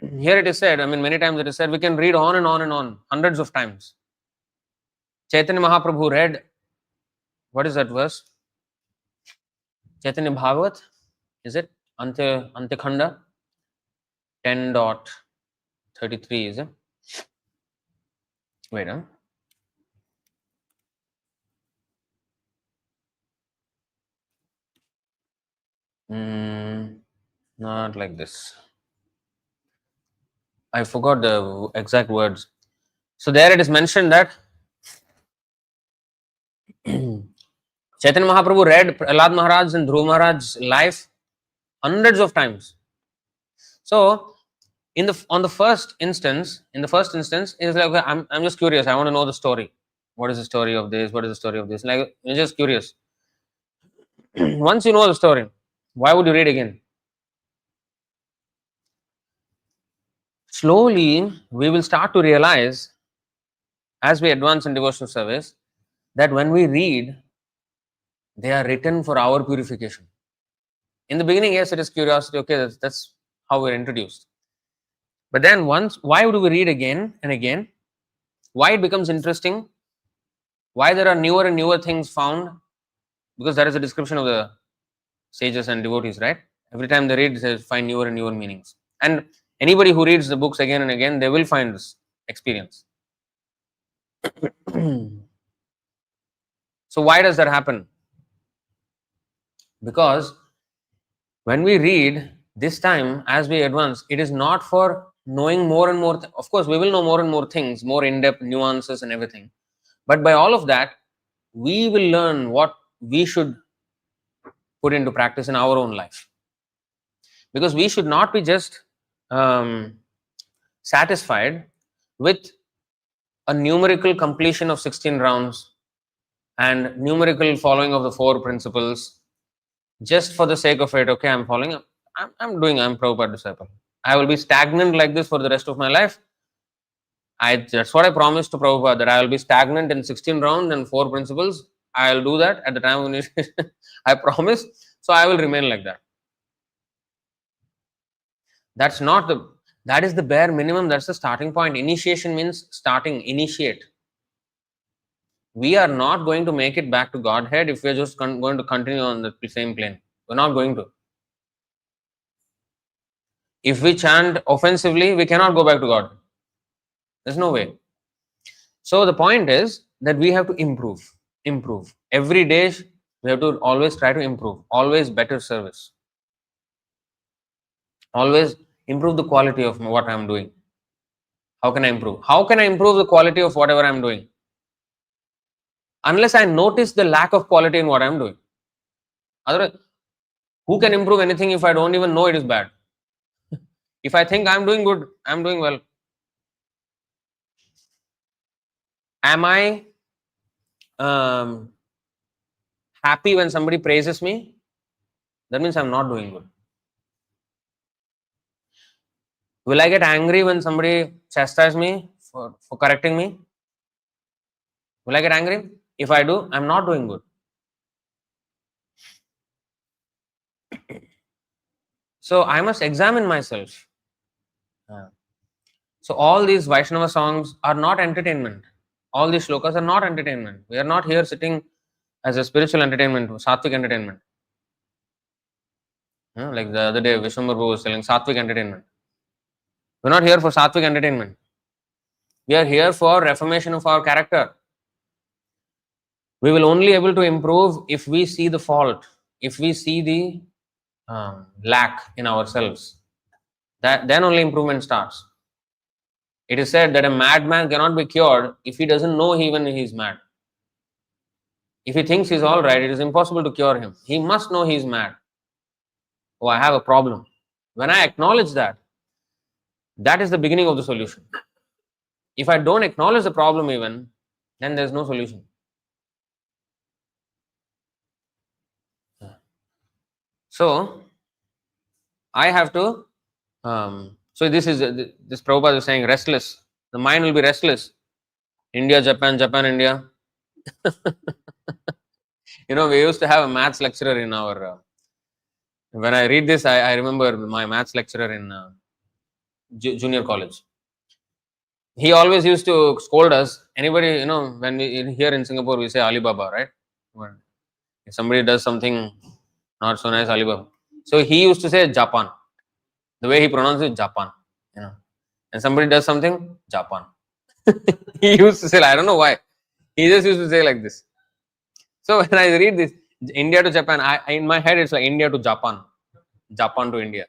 Here it is said, many times it is said, we can read on and on and on, hundreds of times. Chaitanya Mahaprabhu read, what is that verse? Chaitanya Bhagavat, is it? Antekhanda 10.33, is it? Wait, not like this. I forgot the exact words. So there it is mentioned that Chaitanya Mahaprabhu read Prahlad Maharaj and Dhruv Maharaj's life hundreds of times. So in the first instance, it's like, okay, I'm just curious. I want to know the story. What is the story of this? What is the story of this? Like, you're just curious. Once you know the story, why would you read again? Slowly, we will start to realize as we advance in devotional service that when we read, they are written for our purification. In the beginning, yes, it is curiosity. Okay, that's how we're introduced. But then why do we read again and again? Why it becomes interesting? Why there are newer and newer things found? Because that is a description of the sages and devotees, right? Every time they read, they find newer and newer meanings. And anybody who reads the books again and again, they will find this experience. So why does that happen? Because when we read this time, as we advance, it is not for knowing more and more. Of course, we will know more and more things, more in-depth nuances and everything. But by all of that, we will learn what we should put into practice in our own life. Because we should not be just satisfied with a numerical completion of 16 rounds and numerical following of the 4 principles just for the sake of it. Okay, I'm following, I'm Prabhupada disciple. I will be stagnant like this for the rest of my life. That's what I promised to Prabhupada, that I will be stagnant in 16 rounds and 4 principles. I will do that at the time of initiation. I promise. So I will remain like that. That is the bare minimum. That's the starting point. Initiation means starting, initiate. We are not going to make it back to Godhead if we are just going to continue on the same plane. We're not going to. If we chant offensively, we cannot go back to God. There's no way. So the point is that we have to improve. Every day we have to always try to improve. Always better service. Always improve the quality of what I'm doing. How can I improve? How can I improve the quality of whatever I'm doing? Unless I notice the lack of quality in what I'm doing. Otherwise, who can improve anything if I don't even know it is bad? If I think I'm doing good, I'm doing well. Am I um, happy when somebody praises me? That means I'm not doing good. Will I get angry when somebody chastises me for correcting me? Will I get angry? If I do, I'm not doing good. So I must examine myself. Yeah. So all these Vaishnava songs are not entertainment. All these shlokas are not entertainment. We are not here sitting as a spiritual entertainment, sattvic entertainment. Like the other day, Vishwambar was selling sattvic entertainment. We're not here for sattvic entertainment. We are here for reformation of our character. We will only able to improve if we see the fault, if we see the lack in ourselves. That then only improvement starts. It is said that a madman cannot be cured if he doesn't know even he is mad. If he thinks he's all right, it is impossible to cure him. He must know he is mad. Oh, I have a problem. When I acknowledge that, that is the beginning of the solution. If I don't acknowledge the problem even, then there's no solution. So I have to. So this Prabhupada is saying restless. The mind will be restless. India, Japan, Japan, India. We used to have a maths lecturer in our. When I read this, I remember my maths lecturer in junior college. He always used to scold us. Anybody, when we here in Singapore, we say Alibaba, right? When if somebody does something not so nice, Alibaba. So he used to say Japan. The way he pronounced it, Japan. And somebody does something, Japan. He used to say, I don't know why. He just used to say like this. So when I read this, India to Japan, in my head it's like India to Japan, Japan to India.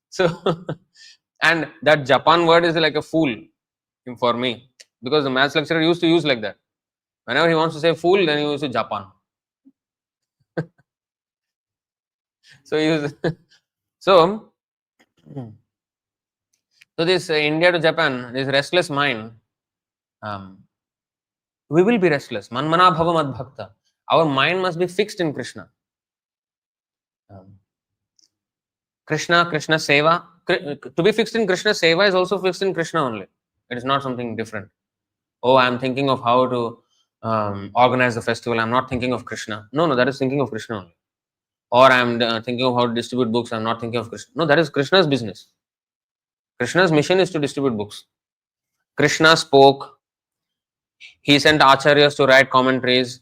So, and that Japan word is like a fool for me because the maths lecturer used to use like that. Whenever he wants to say fool, then he used to Japan. So he was, so this India to Japan, this restless mind, we will be restless. Manmana bhava mad bhakta. Our mind must be fixed in Krishna. Krishna, Krishna Seva. To be fixed in Krishna Seva is also fixed in Krishna only. It is not something different. Oh, I am thinking of how to organize the festival. I am not thinking of Krishna. No, that is thinking of Krishna only. Or I am thinking of how to distribute books. I am not thinking of Krishna. No, that is Krishna's business. Krishna's mission is to distribute books. Krishna spoke. He sent acharyas to write commentaries.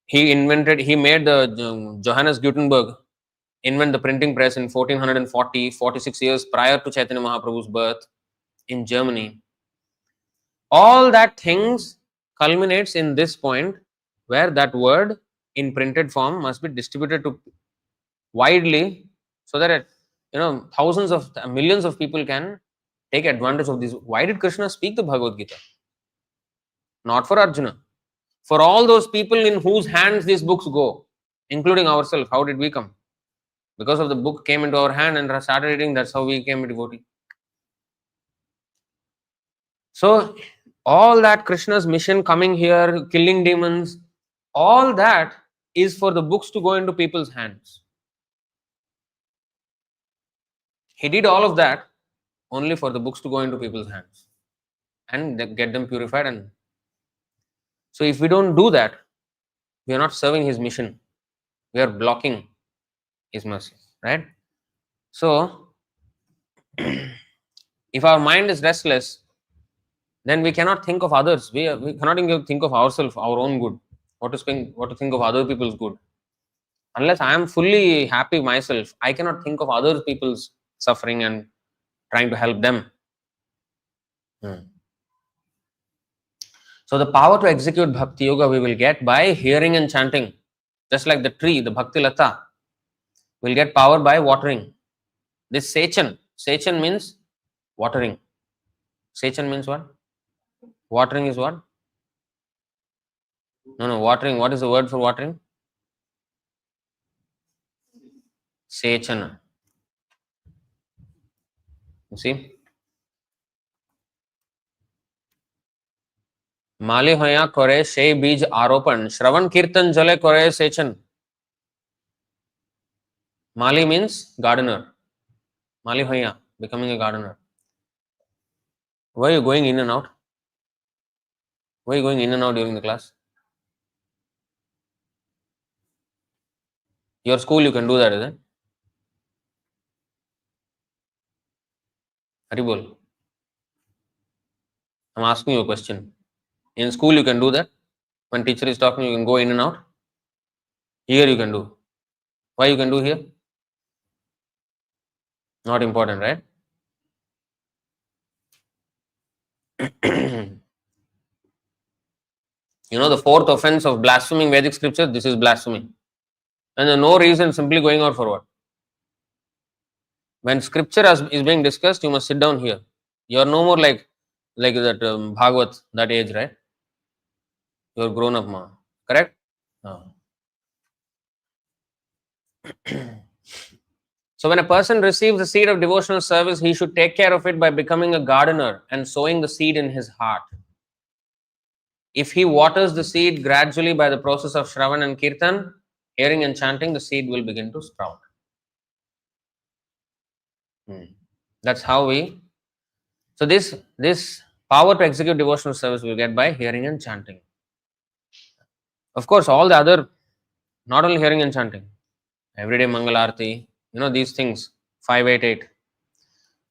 He made the Johannes Gutenberg invent the printing press in 1440, 46 years prior to Chaitanya Mahaprabhu's birth in Germany. All that things culminates in this point where that word in printed form must be distributed to widely so that thousands of millions of people can take advantage of this. Why did Krishna speak the Bhagavad Gita? Not for Arjuna. For all those people in whose hands these books go, including ourselves. How did we come? Because of the book came into our hand and started reading, that's how we came a devotee. So all that Krishna's mission coming here, killing demons, all that is for the books to go into people's hands. He did all of that only for the books to go into people's hands and get them purified. And so if we don't do that, we are not serving his mission. We are blocking his mercy, right? So if our mind is restless, then we cannot think of others. We cannot even think of ourselves, our own good. What to think of other people's good. Unless I am fully happy myself, I cannot think of other people's suffering and trying to help them. So the power to execute bhakti yoga we will get by hearing and chanting. Just like the tree, the bhakti lata, will get power by watering. This sechan means watering. Sechan means what? Watering is what? No, watering. What is the word for watering? Sechana. You see? Mali hoya kore she bij aropan, Shravan Kirtan jale kore sechan. Mali means gardener. Mali hoya, becoming a gardener. Why are you going in and out? Why are you going in and out during the class? Your school, you can do that, is it? Haribol. I'm asking you a question. In school, you can do that. When teacher is talking, you can go in and out. Here, you can do. Why you can do here? Not important, right? You know the fourth offense of blaspheming Vedic scriptures. This is blasphemy, and there's no reason simply going out for what. When scripture is being discussed, you must sit down here. You are no more like that Bhagavat, that age, right? You are grown up now, correct? So when a person receives the seed of devotional service, he should take care of it by becoming a gardener and sowing the seed in his heart. If he waters the seed gradually by the process of Shravan and Kirtan, hearing and chanting, the seed will begin to sprout. That's how we. So this power to execute devotional service we get by hearing and chanting. Of course, all the other, not only hearing and chanting, everyday Mangalarti, these things, 588,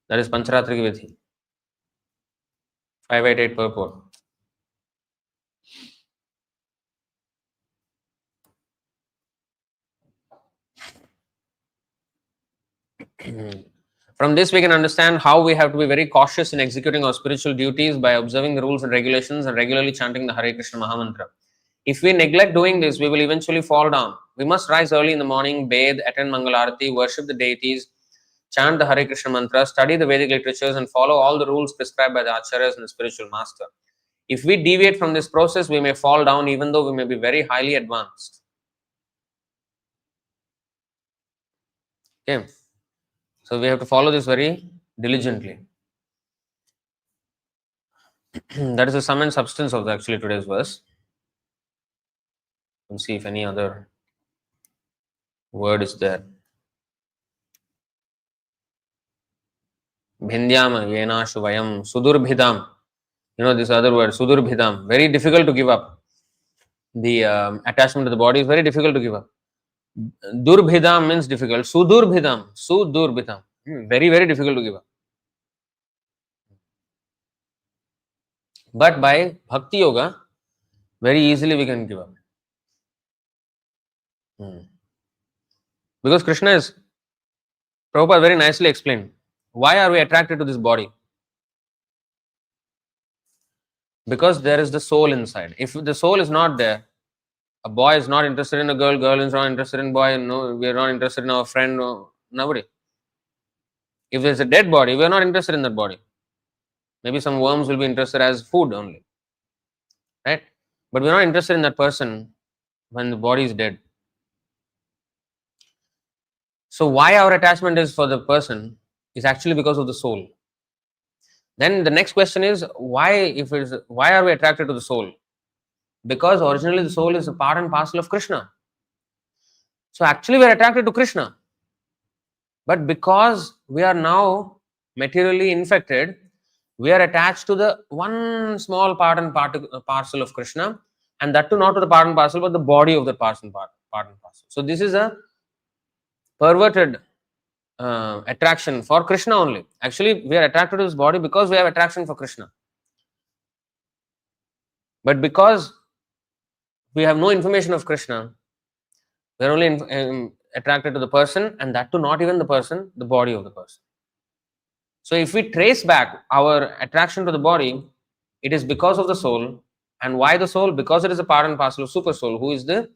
that is Pancharatri Vidhi, 588 purport. From this, we can understand how we have to be very cautious in executing our spiritual duties by observing the rules and regulations and regularly chanting the Hare Krishna Mahamantra. If we neglect doing this, we will eventually fall down. We must rise early in the morning, bathe, attend Mangalarati, worship the deities, chant the Hare Krishna mantra, study the Vedic literatures, and follow all the rules prescribed by the acharyas and the spiritual master. If we deviate from this process, we may fall down even though we may be very highly advanced. Okay. So we have to follow this very diligently. That is the sum and substance of actually today's verse. Let's see if any other word is there. Bhindyam yenashu vayam sudurbhidam. This other word, sudurbhidam. Very difficult to give up. The attachment to the body is very difficult to give up. Durbhidam means difficult. Sudurbhidam. Very, very difficult to give up. But by bhakti yoga, very easily we can give up. Because Krishna is, Prabhupada very nicely explained, why are we attracted to this body? Because there is the soul inside. If the soul is not there, a boy is not interested in a girl, girl is not interested in boy, no, we are not interested in our friend, no, nobody. If there's a dead body, we are not interested in that body. Maybe some worms will be interested as food only. Right? But we are not interested in that person when the body is dead. So why our attachment is for the person is actually because of the soul. Then the next question is why are we attracted to the soul? Because originally the soul is a part and parcel of Krishna. So actually we are attracted to Krishna. But because we are now materially infected, we are attached to the one small part and parcel of Krishna, and that too not to the part and parcel, but the body of the part and parcel. So this is a perverted attraction for Krishna only. Actually, we are attracted to this body because we have attraction for Krishna. But because we have no information of Krishna, we are only attracted to the person, and that too not even the person, the body of the person. So if we trace back our attraction to the body, it is because of the soul. And why the soul? Because it is a part and parcel of super soul, who is the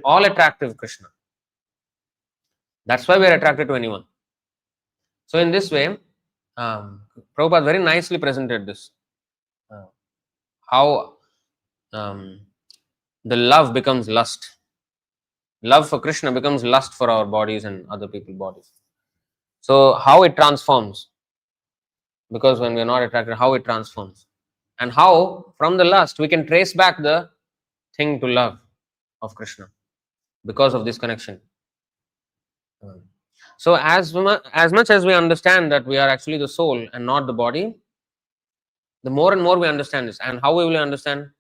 all attractive Krishna. That's why we are attracted to anyone. So in this way, Prabhupada very nicely presented this. How the love becomes lust. Love for Krishna becomes lust for our bodies and other people's bodies. So how it transforms. Because when we are not attracted, how it transforms. And how from the lust we can trace back the thing to love of Krishna because of this connection. So as much as we understand that we are actually the soul and not the body, the more and more we understand this. And how we will understand?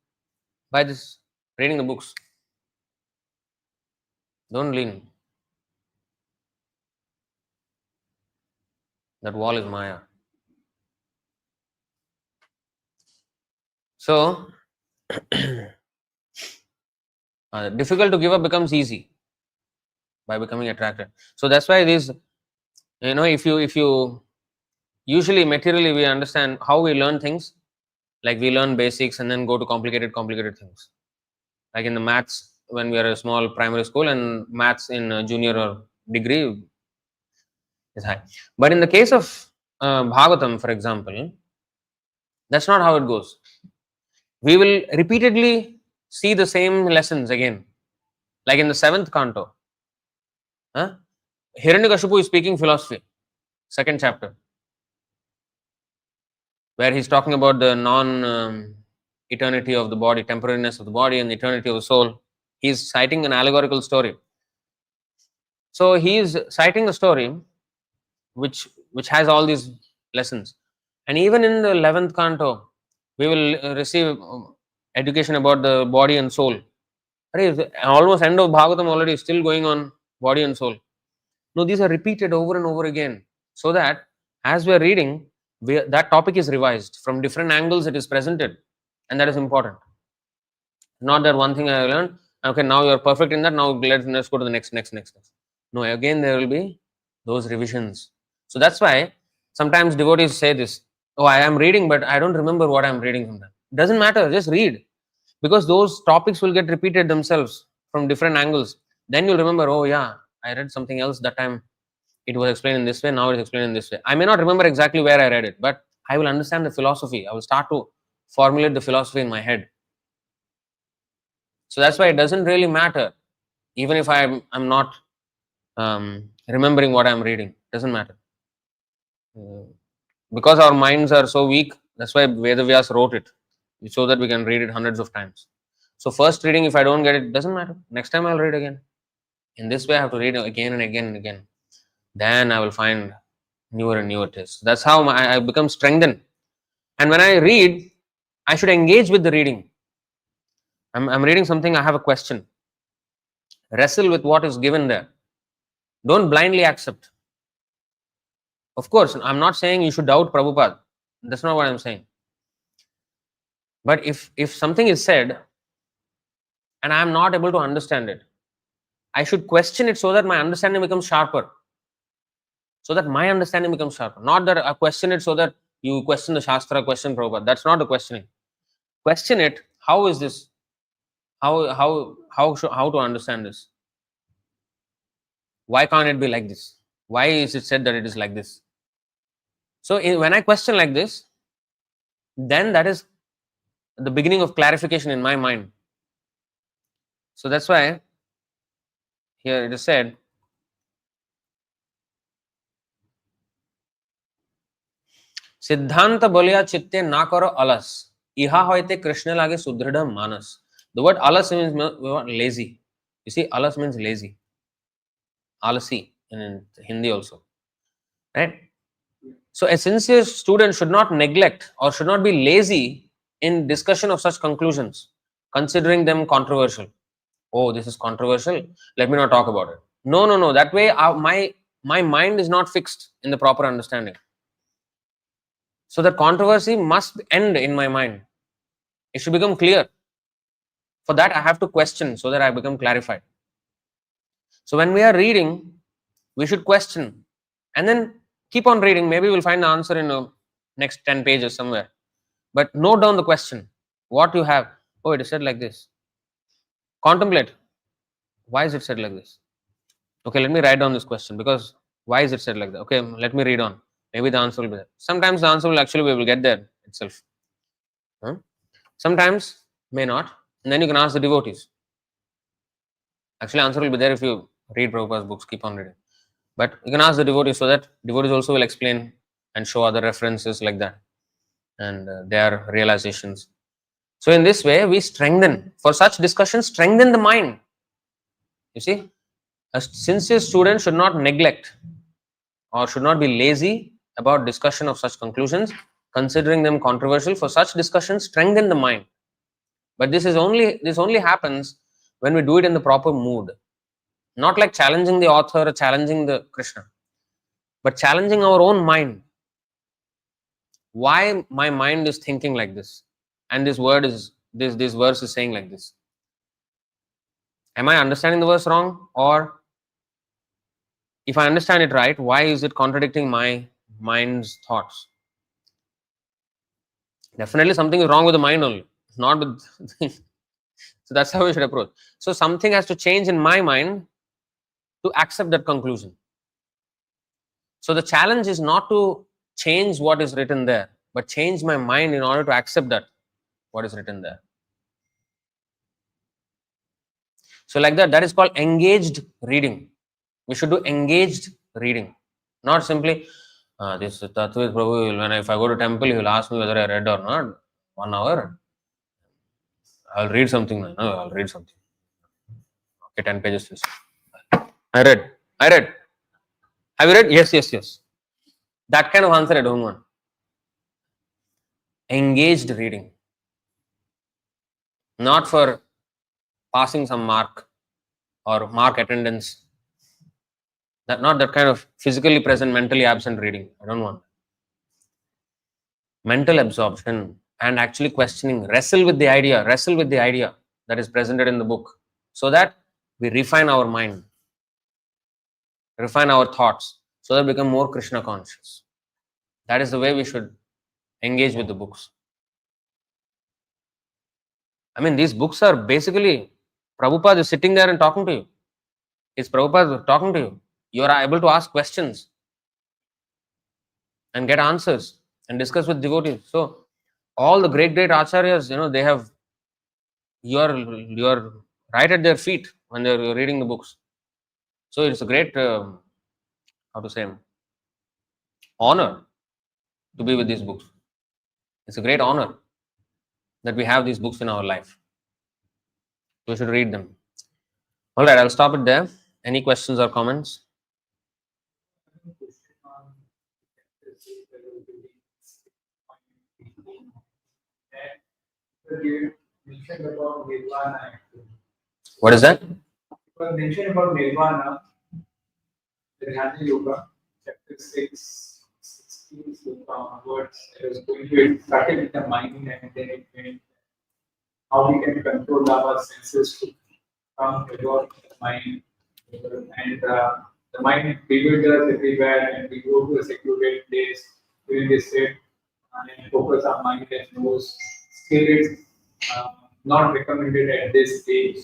By this, reading the books. Don't lean. That wall is Maya. So, difficult to give up becomes easy by becoming attracted. So that's why these, if you usually materially we understand how we learn things, like we learn basics and then go to complicated things. Like in the maths, when we are a small primary school, and maths in junior or degree is high. But in the case of Bhagavatam, for example, that's not how it goes. We will repeatedly see the same lessons again. Like in the 7th canto, Hiranyakashipu is speaking philosophy, 2nd chapter, where he's talking about the non-eternity of the body, temporariness of the body, and the eternity of the soul. He's citing an allegorical story. So he's citing a story which has all these lessons. And even in the 11th canto, we will receive education about the body and soul. Almost end of Bhagavatam already, still going on body and soul. No, these are repeated over and over again, so that as we are reading, that topic is revised from different angles. It is presented, and that is important. Not that one thing I learned. Okay, now you are perfect in that. Now let's go to the next. No, again there will be those revisions. So that's why sometimes devotees say this: "Oh, I am reading, but I don't remember what I am reading from that." Doesn't matter. Just read, because those topics will get repeated themselves from different angles. Then you'll remember. Oh yeah, I read something else that time. It was explained in this way. Now it's explained in this way. I may not remember exactly where I read it, but I will understand the philosophy. I will start to formulate the philosophy in my head. So that's why it doesn't really matter, even if I'm not remembering what I'm reading. Doesn't matter, because our minds are so weak. That's why Vedavyas wrote it, so that we can read it hundreds of times. So first reading, if I don't get it, doesn't matter. Next time I'll read again. In this way, I have to read again and again and again. Then I will find newer and newer tastes. That's how I become strengthened. And when I read, I should engage with the reading. I'm reading something, I have a question. Wrestle with what is given there. Don't blindly accept. Of course, I'm not saying you should doubt Prabhupada. That's not what I'm saying. But if something is said and I'm not able to understand it, I should question it so that my understanding becomes sharper. Not that I question it so that you question the Shastra, question Prabhupada. That's not the questioning. Question it. How is this? How to understand this? Why can't it be like this? Why is it said that it is like this? So when I question like this, then that is the beginning of clarification in my mind. So that's why here it is said, Siddhanta bolya chitte na karo alas. Iha hoite Krishna lage sudrida manas. The word alas means lazy. You see, alas means lazy. Alasi in Hindi also. Right? So a sincere student should not neglect or should not be lazy in discussion of such conclusions, considering them controversial. Oh, this is controversial. Let me not talk about it. No. That way, my mind is not fixed in the proper understanding. So the controversy must end in my mind. It should become clear. For that, I have to question so that I become clarified. So when we are reading, we should question and then keep on reading. Maybe we'll find the answer in the next 10 pages somewhere. But note down the question. What you have. Oh, it is said like this. Contemplate. Why is it said like this? Okay, let me write down this question, because why is it said like that? Okay, let me read on. Maybe the answer will be there. Sometimes the answer will actually, we will get there itself. Sometimes may not. And then you can ask the devotees. Actually, answer will be there if you read Prabhupada's books, keep on reading. But you can ask the devotees, so that devotees also will explain and show other references like that and their realizations. So in this way, we strengthen, for such discussions, strengthen the mind. You see, a sincere student should not neglect or should not be lazy about discussion of such conclusions, considering them controversial. For such discussions, strengthen the mind. But this only happens when we do it in the proper mood, not like challenging the author or challenging the Krishna, but challenging our own mind. Why my mind is thinking like this, and this verse is saying like this. Am I understanding the verse wrong? Or if I understand it right, why is it contradicting my mind's thoughts? Definitely something is wrong with the mind only, not with so that's how we should approach. So something has to change in my mind to accept that conclusion. So the challenge is not to change what is written there, but change my mind in order to accept that what is written there. So like that is called engaged reading. We should do engaged reading, not simply this Tattvavit Prabhu. If I go to temple, he will ask me whether I read or not. 1 hour, I'll read something. No, I'll read something. Okay, 10 pages. Please. I read. Have you read? Yes. That kind of answer I don't want. Engaged reading, not for passing some mark or mark attendance. Not that kind of physically present, mentally absent reading. I don't want. Mental absorption and actually questioning, wrestle with the idea that is presented in the book, so that we refine our mind, refine our thoughts, so that we become more Krishna conscious. That is the way we should engage with the books. I mean, these books are basically, Prabhupada is sitting there and talking to you. It's Prabhupada talking to you. You are able to ask questions and get answers and discuss with devotees. So all the great acharyas, they have, you're right at their feet when they're reading the books. So it's a great honor to be with these books. It's a great honor that we have these books in our life. We should read them. All right, I'll stop it there. Any questions or comments? Mentioned about Nirvana. What is that? It was mentioned about Nirvana, the Jnana Yoga, chapter 6, 16 sloka onwards. It was going to, it started with the mind and then it went how we can control our senses to come about the mind. And the mind bewilders everywhere, and we go to a secluded place during this set and focus our mind and nose. Still, it's not recommended at this stage.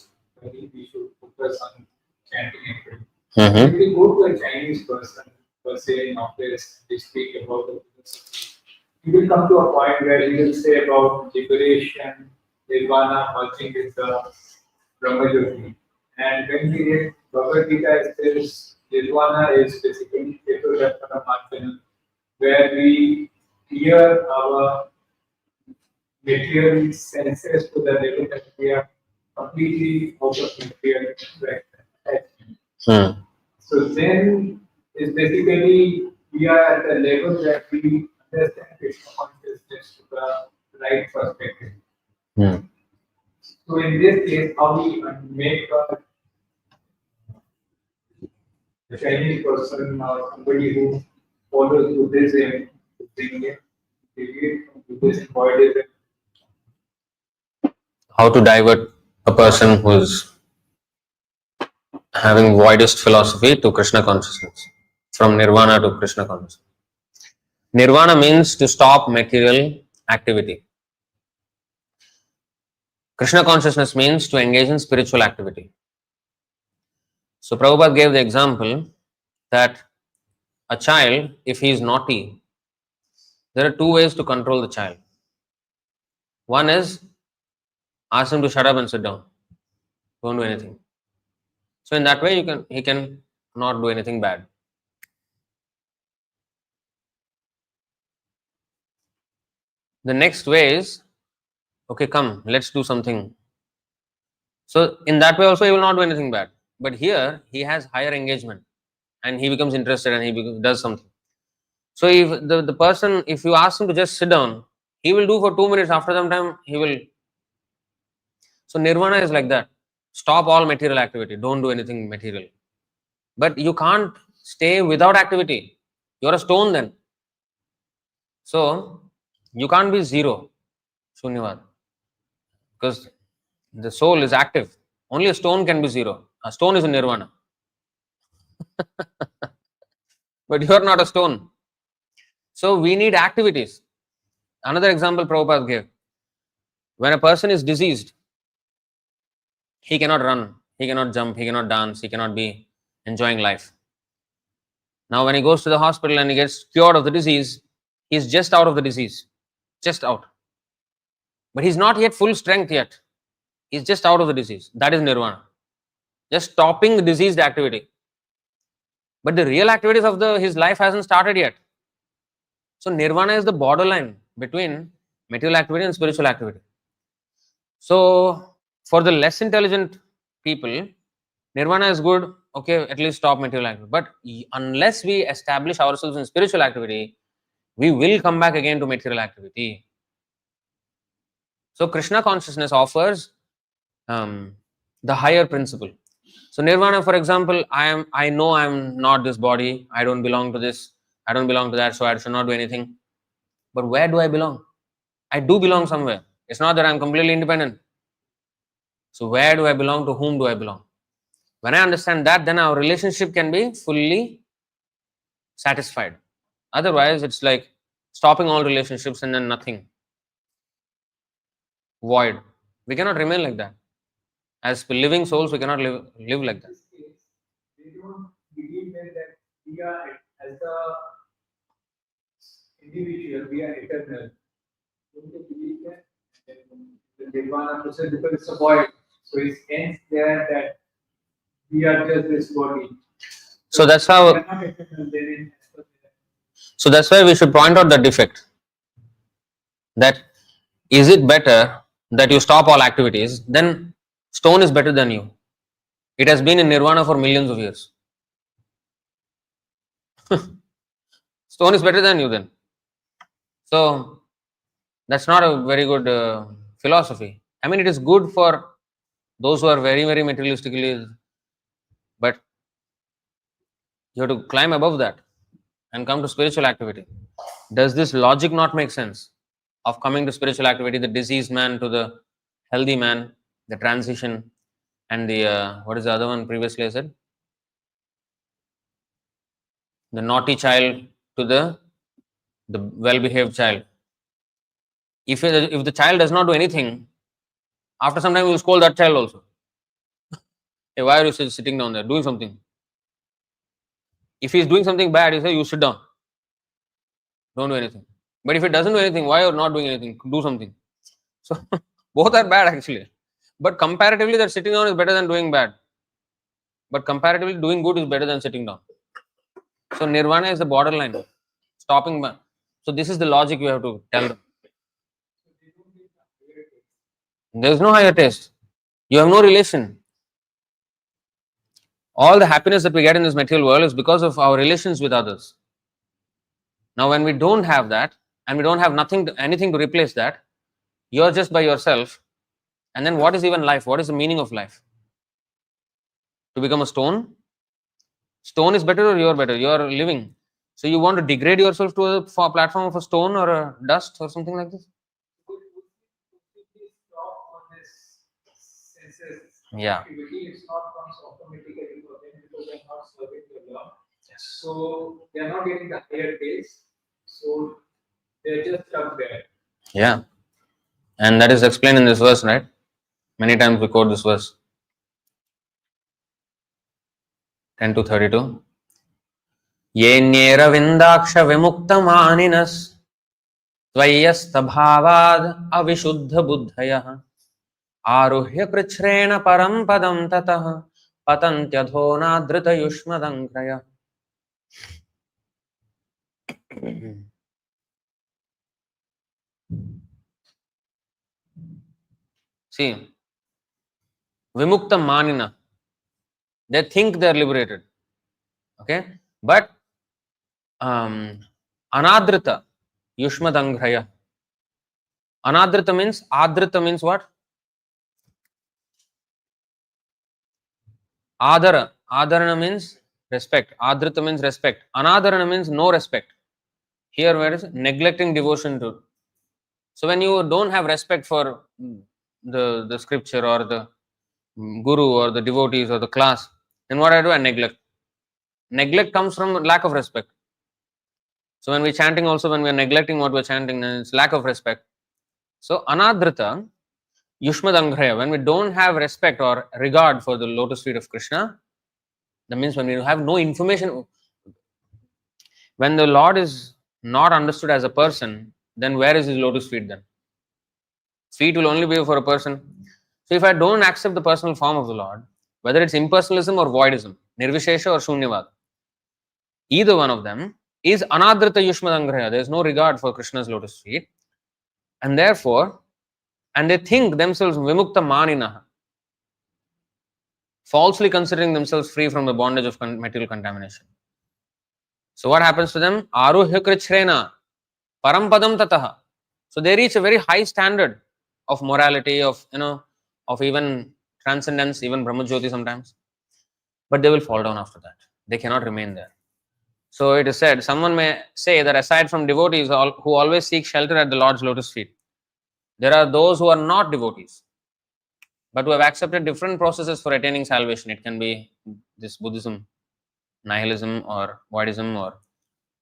I think we should focus on chanting and praying. If we go to a Chinese person, per se, in office, they speak about the philosophy, you will come to a point where he will say about liberation, nirvana, merging with the Brahmajyoti. And when we read Bhagavad Gita, it says nirvana is basically Tattvavit where we clear our material senses to the level that we are completely out of material attachment. So then is basically we are at the level that we understand Krishna consciousness to the right perspective. So in this case, how we make a Chinese person or somebody who follows Buddhism to bring it, from Buddhism, Buddhism. How to divert a person who is having widest philosophy to Krishna consciousness, from nirvana to Krishna consciousness. Nirvana means to stop material activity. Krishna consciousness means to engage in spiritual activity. So Prabhupada gave the example that a child, if he is naughty, there are two ways to control the child. One is ask him to shut up and sit down. Don't do anything. So in that way he can not do anything bad. The next way is, okay, come, let's do something. So in that way also he will not do anything bad. But here he has higher engagement and he becomes interested and does something. So if the person, if you ask him to just sit down, he will do for 2 minutes. After some time, he will. So nirvana is like that. Stop all material activity. Don't do anything material. But you can't stay without activity. You're a stone then. So you can't be zero, Shunyavad, because the soul is active. Only a stone can be zero. A stone is a nirvana. But you are not a stone. So we need activities. Another example Prabhupada gave. When a person is diseased, he cannot run, he cannot jump, he cannot dance, he cannot be enjoying life. Now, when he goes to the hospital and he gets cured of the disease, he's just out of the disease, just out. But he's not yet full strength yet. He's just out of the disease. That is nirvana. Just stopping the diseased activity. But the real activities of his life hasn't started yet. So nirvana is the borderline between material activity and spiritual activity. So for the less intelligent people, nirvana is good. Okay, at least stop material activity. But unless we establish ourselves in spiritual activity, we will come back again to material activity. So Krishna consciousness offers the higher principle. So nirvana, for example, I know I'm not this body. I don't belong to this. I don't belong to that. So I should not do anything. But where do I belong? I do belong somewhere. It's not that I'm completely independent. So where do I belong? To whom do I belong? When I understand that, then our relationship can be fully satisfied. Otherwise, it's like stopping all relationships and then nothing. Void. We cannot remain like that. As living souls, we cannot live like that. this case, they don't believe that we are, as the individual, we are eternal. Don't they believe that? The Nirvana process, because it's a void. So it ends there that we are just this body. So that's we how. are not eternal, then So that's why we should point out the defect. That is it better that you stop all activities? Then stone is better than you. It has been in nirvana for millions of years. Stone is better than you then. So that's not a very good philosophy. I mean, it is good for those who are very, very materialistically, but you have to climb above that and come to spiritual activity. Does this logic not make sense of coming to spiritual activity, the diseased man to the healthy man, the transition, and the what is the other one previously I said? The naughty child to the well-behaved child. If the child does not do anything, after some time you will scold that child also. Hey, why are you sitting down there doing something? If he is doing something bad, you say you sit down, don't do anything. But if he doesn't do anything, why are you not doing anything? Do something. So both are bad actually. But comparatively, that sitting down is better than doing bad. But comparatively, doing good is better than sitting down. So nirvana is the borderline, stopping. So this is the logic you have to tell them. There is no higher taste. You have no relation. All the happiness that we get in this material world is because of our relations with others. Now, when we don't have that, and we don't have anything to replace that, you're just by yourself. And then what is even life? What is the meaning of life? To become a stone? Stone is better or you're better? You're living. So you want to degrade yourself to a platform of a stone or a dust or something like this? stop on this senses Yeah. activity. It's not comes automatically for them because they're not serving the Lord. Yes. So they're not getting the higher taste. So they're just stuck there. Yeah. And that is explained in this verse, right? Many times we quote this verse. 10 to 32. येन्येरविन्दाक्ष विमुक्तमानिनस् त्वय्यस्तभावाद् अविशुद्धबुद्धयः आरुह्य कृच्छ्रेण परं पदं ततः पतन्त्यधोनादृतयुष्मदङ्घ्रयः. See, vimukta manina, they think they are liberated. Okay, but anadrita, yushmadangraya. Anadrita means, adrita means what? Adara. Adarana means respect. Adrita means respect. Anadarana means no respect. Here, where is neglecting devotion to. So when you don't have respect for the scripture or the guru or the devotees or the class, then what I do? I neglect. Neglect comes from lack of respect. So when we're chanting also, when we're neglecting what we're chanting, then it's lack of respect. So anadrita, yushmadangraya, when we don't have respect or regard for the lotus feet of Krishna, that means when we have no information, when the Lord is not understood as a person, then where is his lotus feet then? Feet will only be for a person. So if I don't accept the personal form of the Lord, whether it's impersonalism or voidism, nirvishesha or shunyavad, either one of them is anadrita yushmadangraya. There is no regard for Krishna's lotus feet. And therefore, and they think themselves vimukta maninaha, falsely considering themselves free from the bondage of material contamination. So what happens to them? Aruhya krichrena, parampadam tataha. So they reach a very high standard of morality, of of even transcendence, even Brahmajyoti sometimes. But they will fall down after that. They cannot remain there. So it is said, someone may say that aside from devotees who always seek shelter at the Lord's lotus feet, there are those who are not devotees, but who have accepted different processes for attaining salvation. It can be this Buddhism, nihilism, or voidism, or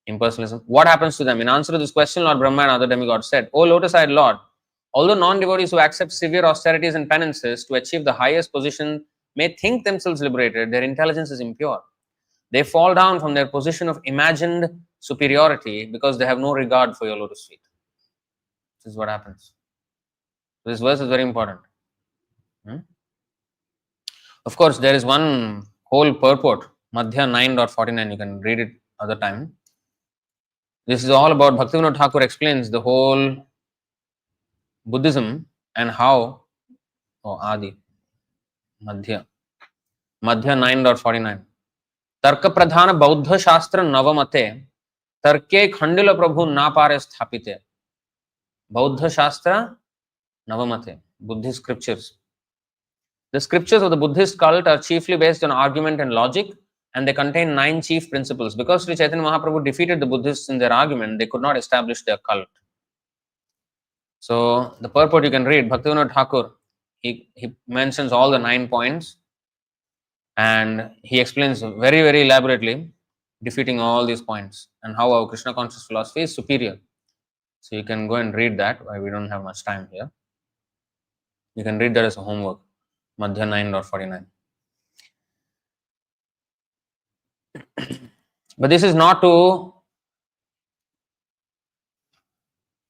impersonalism. What happens to them? In answer to this question, Lord Brahma and other demigods said, O lotus-eyed Lord, although non-devotees who accept severe austerities and penances to achieve the highest position may think themselves liberated, their intelligence is impure. They fall down from their position of imagined superiority because they have no regard for your lotus feet. This is what happens. This verse is very important. Of course, there is one whole purport, Madhya 9.49, you can read it other time. This is all about Bhaktivinoda Thakur explains the whole Buddhism and how, Adi, Madhya 9.49. Tarka pradhana Bauddha Shastra Navamate, Tarke Khandila Prabhu Napare Sthapite. Bauddha Shastra Navamate, Buddhist scriptures. The scriptures of the Buddhist cult are chiefly based on argument and logic, and they contain 9 chief principles. Because Sri Chaitanya Mahaprabhu defeated the Buddhists in their argument, they could not establish their cult. So the purport you can read, Bhaktivinoda Thakur, he mentions all the 9 points, and he explains very, very elaborately, defeating all these points and how our Krishna conscious philosophy is superior. So you can go and read that. We don't have much time here. You can read that as a homework. Madhya 9.49. But this is not to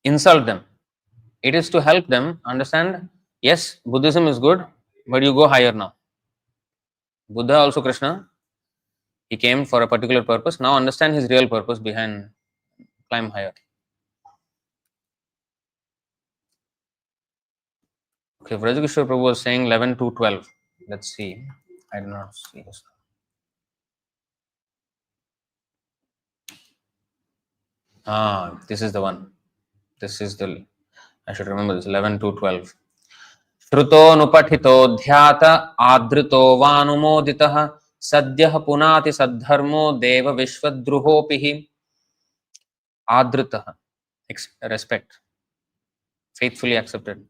insult them. It is to help them understand, yes, Buddhism is good, but you go higher now. Buddha, also Krishna, he came for a particular purpose. Now understand his real purpose behind, climb higher. Okay, Vrajagishwar Prabhu was saying 11 to 12. Let's see. I do not see this. This is the one. This is the, I should remember this, 11 to 12. Shruto nupatito dhyata adrito vanumoditah sadyah punati saddharmo deva vishwadruhopihi. Adritah, respect, faithfully accepted.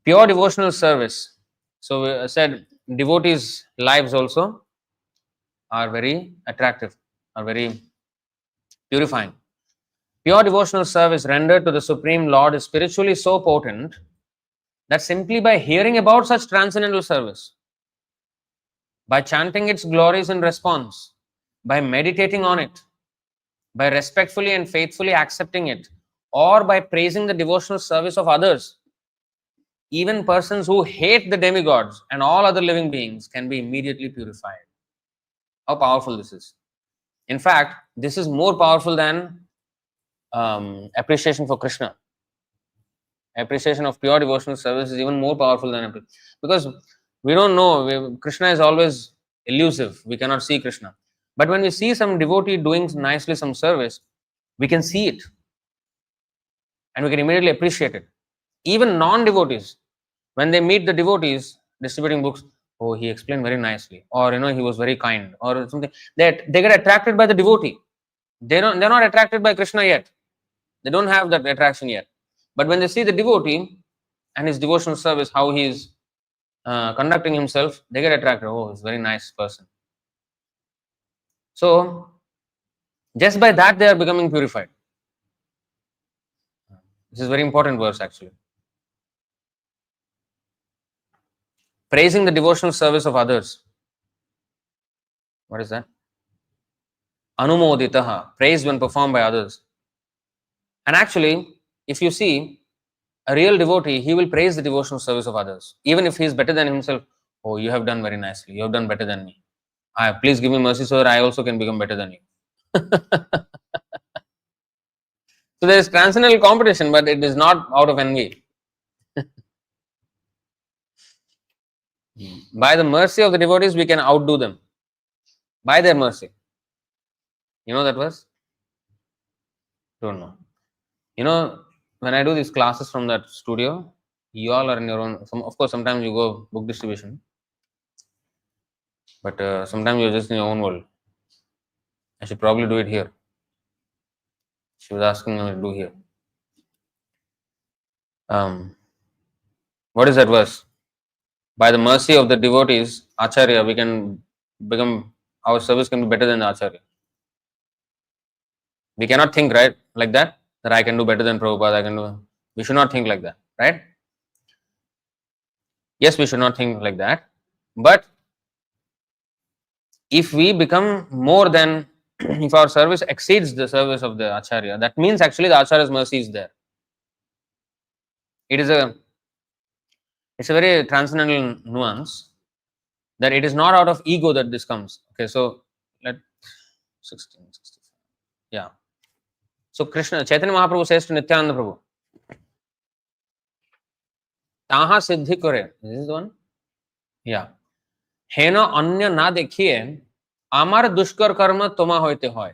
Pure devotional service. So we said devotees' lives also are very attractive, are very purifying. Pure devotional service rendered to the Supreme Lord is spiritually so potent that simply by hearing about such transcendental service, by chanting its glories in response, by meditating on it, by respectfully and faithfully accepting it, or by praising the devotional service of others, even persons who hate the demigods and all other living beings can be immediately purified. How powerful this is. In fact, this is more powerful than appreciation for Krishna. Appreciation of pure devotional service is even more powerful than because we don't know. Krishna is always elusive. We cannot see Krishna. But when we see some devotee doing nicely some service, we can see it and we can immediately appreciate it. Even non-devotees, when they meet the devotees distributing books, oh, he explained very nicely, or he was very kind, or something. They get attracted by the devotee. They're not attracted by Krishna yet. They don't have that attraction yet. But when they see the devotee and his devotional service, how he is conducting himself, they get attracted. Oh, he's a very nice person. So just by that they are becoming purified. This is a very important verse actually. Praising the devotional service of others. What is that? Anumoditaha, praised when performed by others. And actually, if you see a real devotee, he will praise the devotional service of others. Even if he is better than himself, oh, you have done very nicely, you have done better than me. Please give me mercy so that I also can become better than you. So there is transcendental competition, but it is not out of envy. By the mercy of the devotees, we can outdo them. By their mercy. You know that verse? Don't know. When I do these classes from that studio, you all are in your own. Of course, sometimes you go book distribution, but sometimes you're just in your own world. I should probably do it here. She was asking me to do here. What is that verse? By the mercy of the devotees, Acharya, we can become, our service can be better than the Acharya. We cannot think, right, like that I can do better than Prabhupada, we should not think like that, right? Yes, we should not think like that. But if we become more than, if our service exceeds the service of the Acharya, that means actually the Acharya's mercy is there. It's a very transcendental nuance that it is not out of ego that this comes. Okay, so let 1665. Yeah. So Krishna, Chaitanya Mahaprabhu says to Nityananda Prabhu, Taha siddhi kore. This is the one? Yeah. Hena anya na dekhiye, amar dushkar karma toma hoite hoy.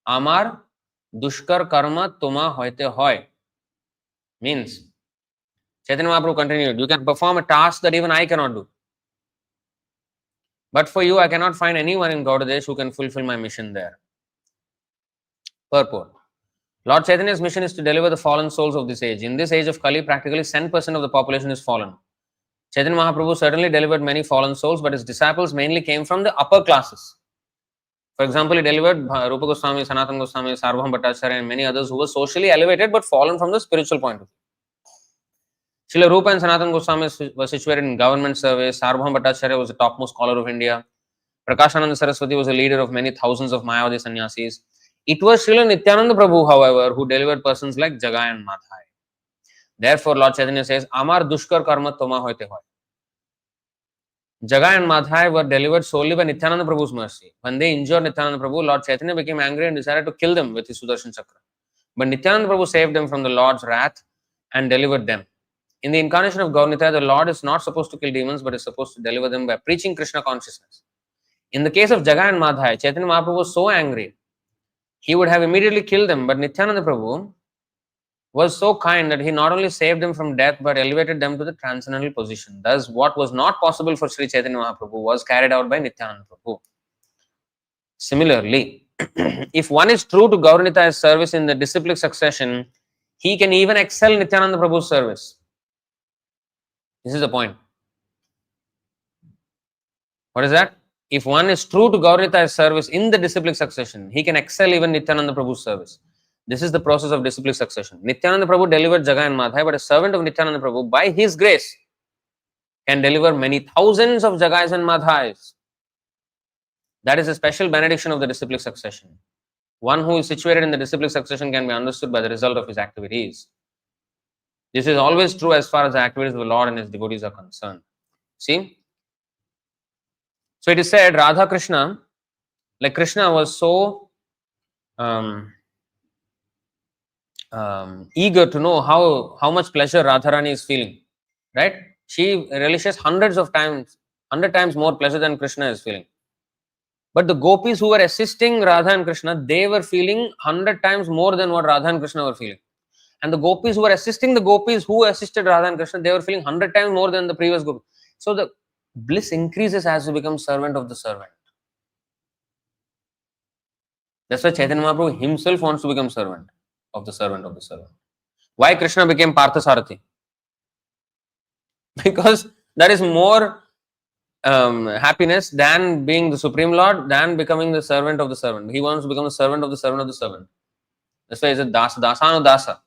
Amar dushkar karma toma hoite hoy. Means, Chaitanya Mahaprabhu continued, you can perform a task that even I cannot do. But for you, I cannot find anyone in Gaudadesh who can fulfill my mission there. Purport. Lord Chaitanya's mission is to deliver the fallen souls of this age. In this age of Kali, practically 10% of the population is fallen. Chaitanya Mahaprabhu certainly delivered many fallen souls, but his disciples mainly came from the upper classes. For example, he delivered Rupa Goswami, Sanatana Goswami, Sarvabhauma Bhattacharya, and many others who were socially elevated but fallen from the spiritual point of view. Srila Rupa and Sanatana Goswami were situated in government service. Sarvabhauma Bhattacharya was the topmost scholar of India. Prakashananda Saraswati was a leader of many thousands of Mayavadi sannyasis. It was Srila Nityananda Prabhu, however, who delivered persons like Jagai and Madhai. Therefore, Lord Chaitanya says, Amar dushkar karma toma hoite hoy. Jagai and Madhai were delivered solely by Nityananda Prabhu's mercy. When they injured Nityananda Prabhu, Lord Chaitanya became angry and decided to kill them with his Sudarshan Chakra. But Nityananda Prabhu saved them from the Lord's wrath and delivered them. In the incarnation of Gaurnita, the Lord is not supposed to kill demons, but is supposed to deliver them by preaching Krishna consciousness. In the case of Jagai and Madhai, Chaitanya Mahaprabhu was so angry, he would have immediately killed them, but Nityananda Prabhu was so kind that he not only saved them from death, but elevated them to the transcendental position. Thus, what was not possible for Sri Chaitanya Mahaprabhu was carried out by Nityananda Prabhu. Similarly, if one is true to Gaurnita's service in the disciplic succession, he can even excel Nityananda Prabhu's service. This is the point. What is that? If one is true to Gaurnita's service in the disciplic succession, he can excel even Nityananda Prabhu's service. This is the process of disciplic succession. Nityananda Prabhu delivered Jagai and Madhai, but a servant of Nityananda Prabhu, by his grace, can deliver many thousands of Jagais and Madhais. That is a special benediction of the disciplic succession. One who is situated in the disciplic succession can be understood by the result of his activities. This is always true as far as the activities of the Lord and his devotees are concerned. See? So it is said, Radha Krishna, like Krishna was so eager to know how much pleasure Radharani is feeling, right? She relishes hundred times more pleasure than Krishna is feeling. But the gopis who were assisting Radha and Krishna, they were feeling 100 times more than what Radha and Krishna were feeling. And the gopis who were assisting the gopis who assisted Radha and Krishna, they were feeling 100 times more than the previous gopis. So the bliss increases as you become servant of the servant. That's why Chaitanya Mahaprabhu himself wants to become servant of the servant of the servant. Why Krishna became Parthasarathi? Because there is more happiness than being the Supreme Lord, than becoming the servant of the servant. He wants to become the servant of the servant of the servant. That's why he said dāsa dāsānu dāsa.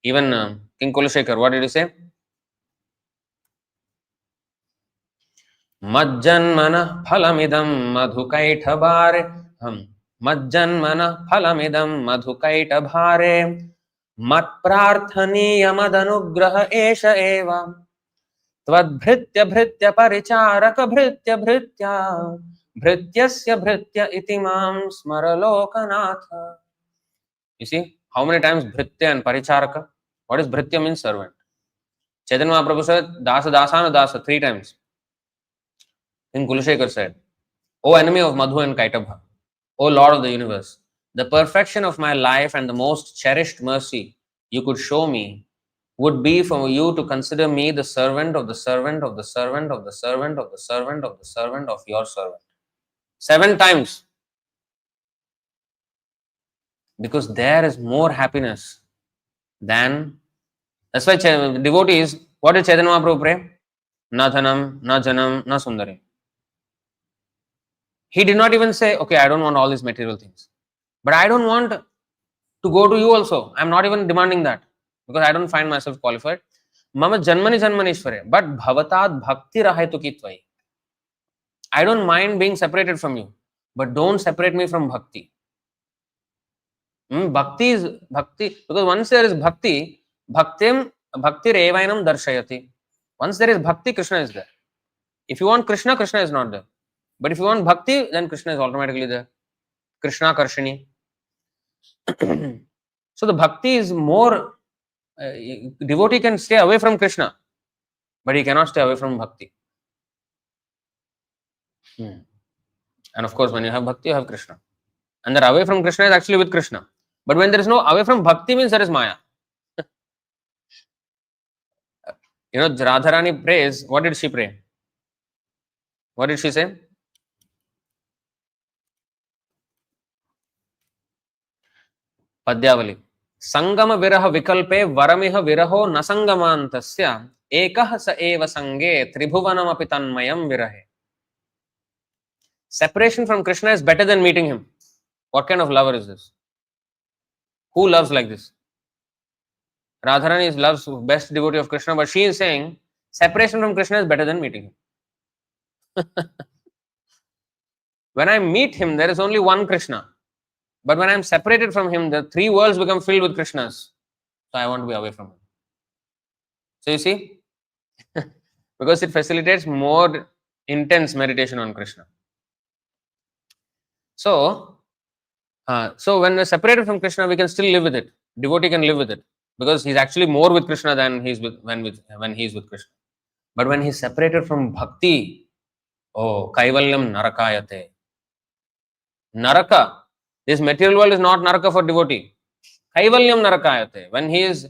Even King Kulashekar, what did he say? Majjanmana phalamidam madhukaithabhare Majjanmana phalamidam madhukaithabhare mat prarthaniya madanugraha esha eva Tvadbhritya bhritya paricharaka bhritya bhritya bhrityasya bhritya iti mam smaralokanatha. You see how many times bhritya and paricharaka? What is bhritya means? Servant. Chaitanya Mahaprabhu said dāsa dāsāna dāsa 3 times. Then Kulashekar said, O enemy of Madhu and Kaitabha, O Lord of the universe, the perfection of my life and the most cherished mercy you could show me would be for you to consider me the servant of the servant of the servant of the servant of the servant of the servant of your servant. 7 times. Because there is more happiness than. That's why devotees, what did Chaitanya Mahaprabhu pray? Na dhanam, na janam, na sundari. He did not even say, okay, I don't want all these material things. But I don't want to go to you also. I'm not even demanding that. Because I don't find myself qualified. Mama janmani janmanishware. But bhavatad bhakti rahaitu kitvai. I don't mind being separated from you. But don't separate me from bhakti. Bhakti is bhakti. Because once there is bhakti, bhakti revainam darshayati. Once there is bhakti, Krishna is there. If you want Krishna, Krishna is not there. But if you want bhakti, then Krishna is automatically there. Krishna Karshini. So the bhakti is more. Devotee can stay away from Krishna, but he cannot stay away from bhakti. And of course, when you have bhakti, you have Krishna. And that away from Krishna is actually with Krishna. But when there is no away from bhakti, means there is Maya. You know, Radharani prays. What did she pray? What did she say? Padyavali. Sangama viraha vikalpe varamiha viraho nasangamantasya ekah sa eva sange tribhuvanam api tanmayam virahe. Separation from Krishna is better than meeting him. What kind of lover is this? Who loves like this? Radharani loves best devotee of Krishna, but she is saying separation from Krishna is better than meeting him. When I meet him, there is only one Krishna. But when I am separated from him, the 3 worlds become filled with Krishnas. So I want to be away from him. So you see, because it facilitates more intense meditation on Krishna. So when we're separated from Krishna, we can still live with it. Devotee can live with it because he's actually more with Krishna than when he's with Krishna. But when he's separated from bhakti, oh, kaivalyam narakayate. Naraka. This material world is not naraka for devotee. Kaivalyam narakayate. When he is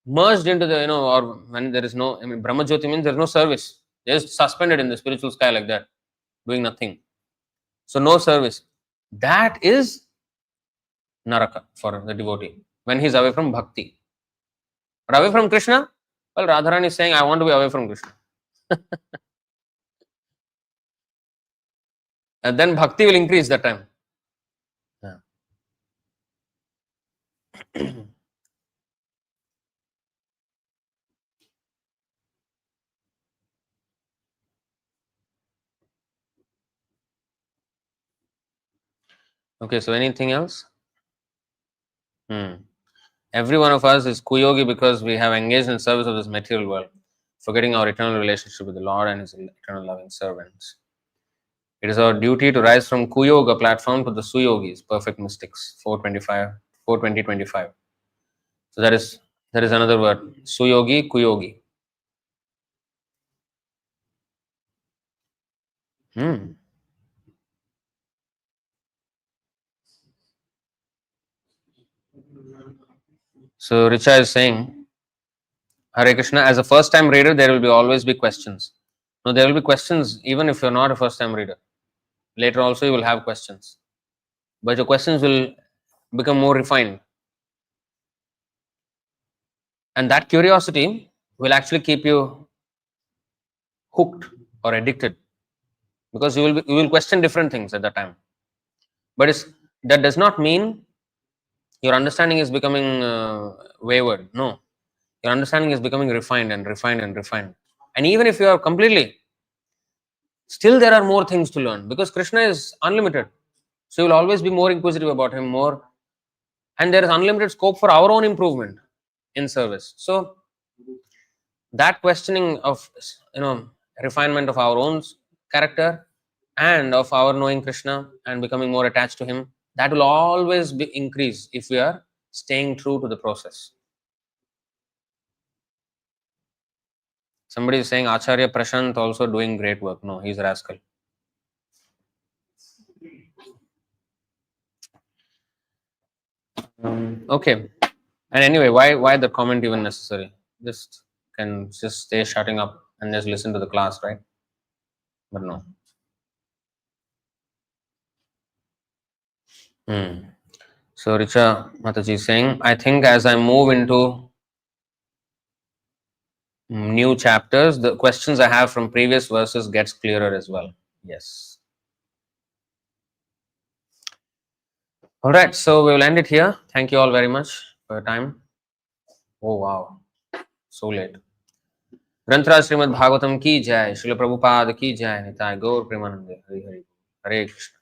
merged into the, or when there is no, Brahmajyoti means there is no service. They are just suspended in the spiritual sky like that, doing nothing. So no service. That is naraka for the devotee when he is away from bhakti. But away from Krishna, well, Radharani is saying, I want to be away from Krishna. And then bhakti will increase that time. Okay, so anything else? Every one of us is kuyogi because we have engaged in service of this material world, forgetting our eternal relationship with the Lord and His eternal loving servants. It is our duty to rise from kuyoga platform to the suyogis, perfect mystics, 425, 4:20-25. So there is another word, suyogi, kuyogi. So Richa is saying, Hare Krishna, as a first time reader, there will always be questions. No, there will be questions even if you're not a first time reader. Later also you will have questions. But your questions will become more refined. And that curiosity will actually keep you hooked or addicted, because you will question different things at that time. But that does not mean your understanding is becoming wayward. No, your understanding is becoming refined and refined and refined. And even if you are completely, still there are more things to learn, because Krishna is unlimited. So you will always be more inquisitive about him, more, and there is unlimited scope for our own improvement in service. So that questioning of, refinement of our own character and of our knowing Krishna and becoming more attached to him, that will always be increase if we are staying true to the process. Somebody is saying Acharya Prashant also doing great work. No, he's a rascal. Okay. And anyway, why the comment even necessary? Just stay shutting up and just listen to the class, right? But no. So Richa Mataji is saying, I think as I move into new chapters, the questions I have from previous verses gets clearer as well. Yes. All right, so we will end it here. Thank you all very much for your time. Oh wow, so late. ग्रंथराज Shrimad Bhagavatam की जय, श्रील प्रभुपाद की जय, निताय गौर प्रेमानंदे, हरि हरि, हरे कृष्ण।